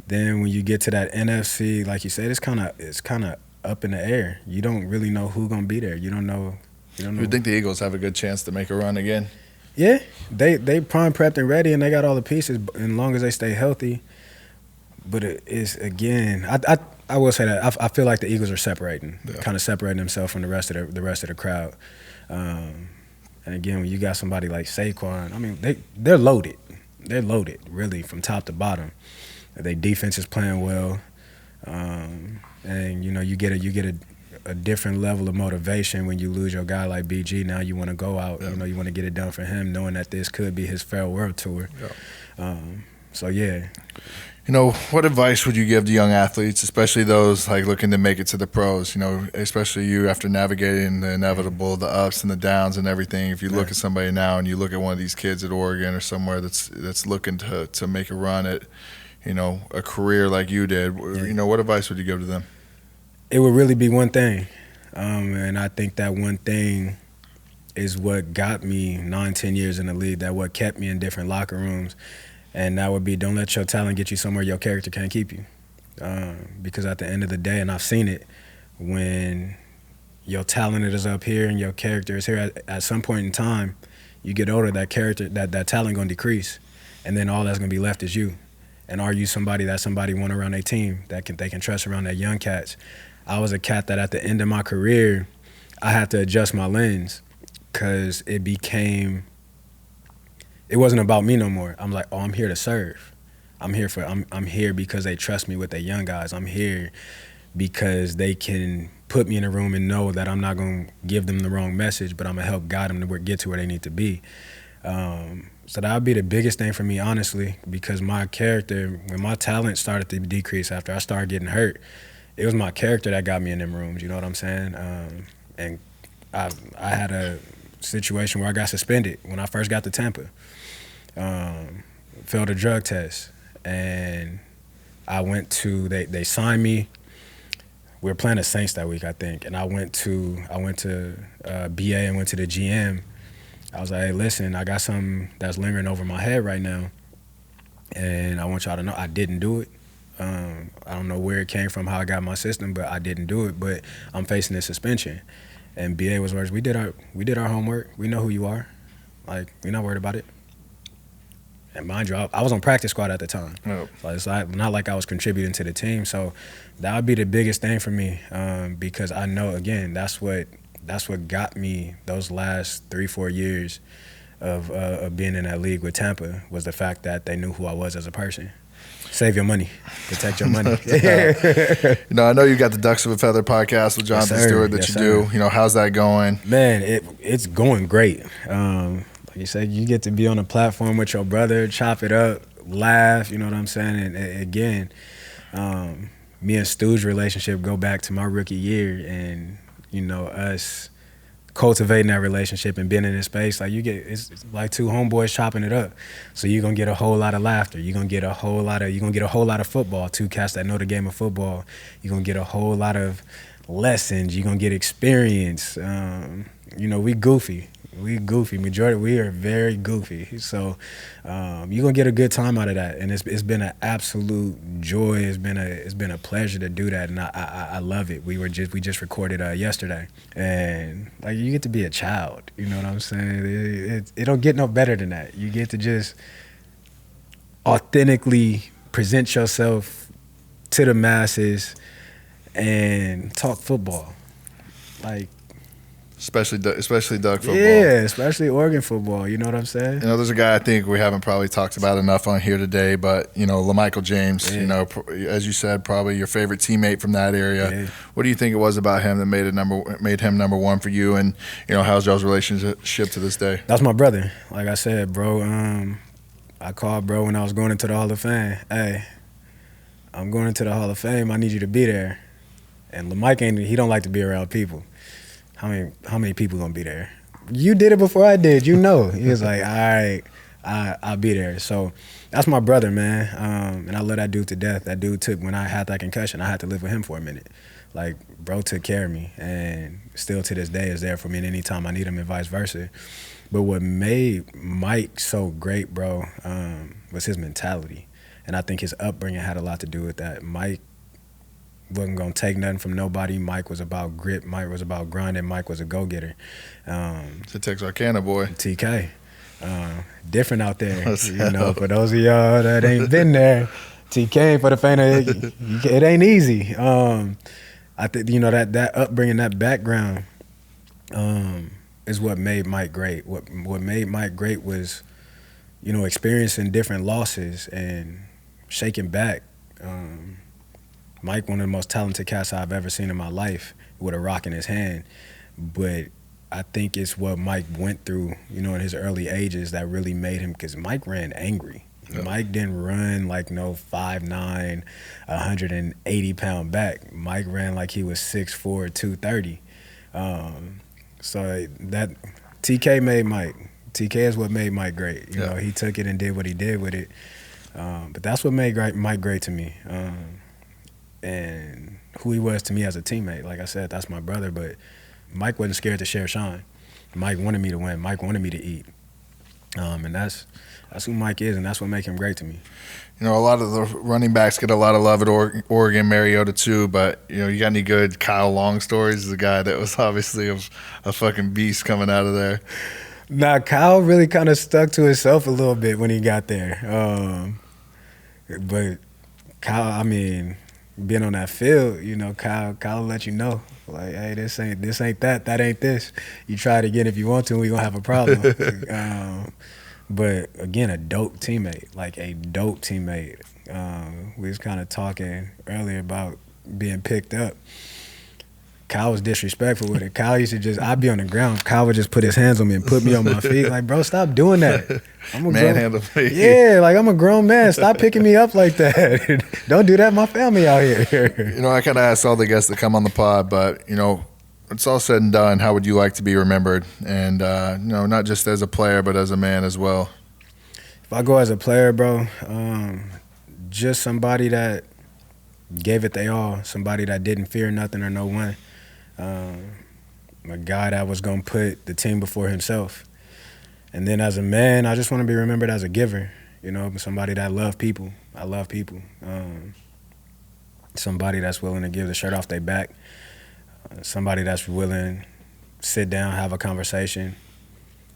Then when you get to that NFC, like you said, it's kind of up in the air. You don't really know who's gonna be there. You don't know. You think the Eagles have a good chance to make a run again? Yeah, they prime prepped and ready, and they got all the pieces. As long as they stay healthy. But it's again, I will say that I feel like the Eagles are separating, kind of separating themselves from the rest of the crowd. And again, when you got somebody like Saquon, they're loaded. They're loaded, really, from top to bottom. Their defense is playing well, and you get a different level of motivation when you lose your guy like BG. Now you want to go out, you want to get it done for him, knowing that this could be his farewell tour. So yeah. What advice would you give to young athletes, especially those like looking to make it to the pros? Especially you after navigating the inevitable, the ups and the downs and everything. If you look at somebody now and you look at one of these kids at Oregon or somewhere that's looking to make a run at, a career like you did, what advice would you give to them? It would really be one thing, and I think that one thing is what got me 9-10 years in the league. That what kept me in different locker rooms. And that would be, don't let your talent get you somewhere your character can't keep you. Because at the end of the day, and I've seen it, when your talent is up here and your character is here, at some point in time, you get older, that character, that talent gonna decrease. And then all that's gonna be left is you. And are you somebody that somebody want around their team, that they can trust around their young cats? I was a cat that at the end of my career, I had to adjust my lens because it wasn't about me no more. I'm like, I'm here to serve. I'm here because they trust me with their young guys. I'm here because they can put me in a room and know that I'm not going to give them the wrong message, but I'm going to help guide them to get to where they need to be. So that would be the biggest thing for me, honestly, because my character, when my talent started to decrease after I started getting hurt, it was my character that got me in them rooms, you know what I'm saying? And I had to situation where I got suspended when I first got to Tampa. Failed a drug test, and I went to they signed me. We were playing the Saints that week, I think, and I went to BA and went to the GM. I was like, hey, listen, I got something that's lingering over my head right now, and I want y'all to know I didn't do it. I don't know where it came from, how I got in my system, but I didn't do it. But I'm facing this suspension. And BA was worse. We did our homework. We know who you are. Like, we're not worried about it. And mind you, I was on practice squad at the time. Oh. Like, it's not like I was contributing to the team. So that would be the biggest thing for me, because I know, again, that's what got me those last 3-4 years of being in that league with Tampa, was the fact that they knew who I was as a person. Save your money. Protect your money. I know you got the Ducks of a Feather podcast with Jonathan Stewart that you do. How's that going? Man, it's going great. Like you said, you get to be on a platform with your brother, chop it up, laugh, you know what I'm saying? And again, me and Stu's relationship go back to my rookie year, and, us cultivating that relationship and being in this space, like it's like two homeboys chopping it up. So you're gonna get a whole lot of laughter. You're gonna get a whole lot of football. Two cats that know the game of football. You're gonna get a whole lot of lessons. You're gonna get experience. We goofy. We are very goofy. So you're gonna get a good time out of that, and it's been an absolute joy. It's been a pleasure to do that, and I love it. We just recorded yesterday, and like, you get to be a child. You know what I'm saying? It don't get no better than that. You get to just authentically present yourself to the masses and talk football, like. Especially Duck football. Yeah, especially Oregon football. You know what I'm saying? There's a guy I think we haven't probably talked about enough on here today, but, LaMichael James, yeah. As you said, probably your favorite teammate from that area. Yeah. What do you think it was about him that made him number one for you? And, how's y'all's relationship to this day? That's my brother. Like I said, bro, I called bro when I was going into the Hall of Fame. Hey, I'm going into the Hall of Fame. I need you to be there. And LaMichael, he don't like to be around people. How many people gonna be there? You did it before I did, He was like, all right, I'll be there. So that's my brother, man. And I love that dude to death. That dude when I had that concussion, I had to live with him for a minute. Like, bro took care of me, and still to this day is there for me, and anytime I need him and vice versa. But what made Mike so great, bro, was his mentality. And I think his upbringing had a lot to do with that. Mike wasn't going to take nothing from nobody. Mike was about grit. Mike was about grinding. Mike was a go-getter. It's a Texarkana boy. TK. Different out there. For those of y'all that ain't been there, TK, for the faint of it ain't easy. I think, that upbringing, that background is what made Mike great. What made Mike great was, experiencing different losses and shaking back. Mike, one of the most talented cats I've ever seen in my life, with a rock in his hand. But I think it's what Mike went through, in his early ages that really made him, because Mike ran angry. Yeah. Mike didn't run like no 5'9", 180-pound back. Mike ran like he was 6'4", 230. So that TK made Mike. TK is what made Mike great. He took it and did what he did with it. But that's what made Mike great to me. And who he was to me as a teammate. Like I said, that's my brother, but Mike wasn't scared to share shine. Mike wanted me to win. Mike wanted me to eat. And that's who Mike is, and that's what makes him great to me. A lot of the running backs get a lot of love at Oregon, Mariota too, but, you got any good Kyle Long stories? The guy that was obviously a fucking beast coming out of there. Nah, Kyle really kind of stuck to himself a little bit when he got there. But Kyle, being on that field, Kyle will let you know, like, hey, this ain't that ain't this. You try it again if you want to, and we gonna have a problem. But again, a dope teammate. We was kind of talking earlier about being picked up. Kyle was disrespectful with it. Kyle used to I'd be on the ground. Kyle would just put his hands on me and put me on my feet. Like, bro, stop doing that. Manhandle me. Yeah, like, I'm a grown man. Stop picking me up like that. Don't do that. My family out here. I kind of ask all the guests that come on the pod, but, it's all said and done, how would you like to be remembered? And, not just as a player, but as a man as well. If I go as a player, bro, just somebody that gave it they all, somebody that didn't fear nothing or no one, a guy that was going to put the team before himself. And then as a man, I just want to be remembered as a giver, somebody that loved people. I love people. Somebody that's willing to give the shirt off their back, somebody that's willing to sit down, have a conversation,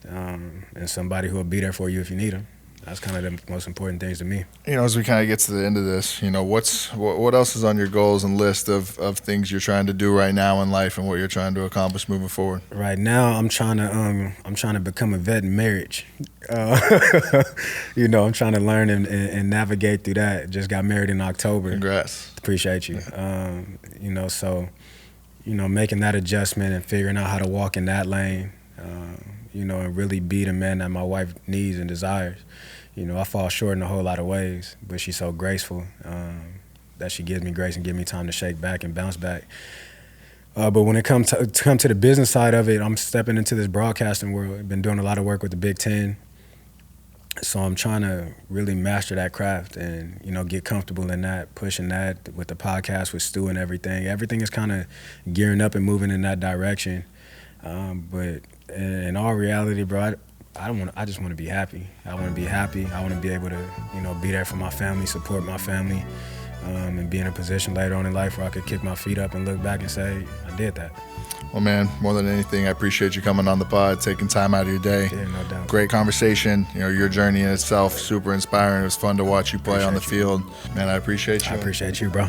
and somebody who will be there for you if you need them. That's kind of the most important things to me. As we kind of get to the end of this, what else is on your goals and list of things you're trying to do right now in life and what you're trying to accomplish moving forward? Right now, I'm trying to become a vet in marriage. I'm trying to learn and navigate through that. Just got married in October. Congrats. Appreciate you. Making that adjustment and figuring out how to walk in that lane, and really be the man that my wife needs and desires. I fall short in a whole lot of ways, but she's so graceful that she gives me grace and gives me time to shake back and bounce back. But when it comes to the business side of it, I'm stepping into this broadcasting world. I've been doing a lot of work with the Big Ten. So I'm trying to really master that craft and, get comfortable in that, pushing that with the podcast, with Stu and everything. Everything is kind of gearing up and moving in that direction. But in all reality, bro, I just want to be happy. I want to be happy. I want to be able to, be there for my family, support my family, and be in a position later on in life where I could kick my feet up and look back and say, I did that. Well, man, more than anything, I appreciate you coming on the pod, taking time out of your day. Yeah, no doubt. Great conversation. Your journey in itself, super inspiring. It was fun to watch you play on the field. Man, I appreciate you. I appreciate you, bro.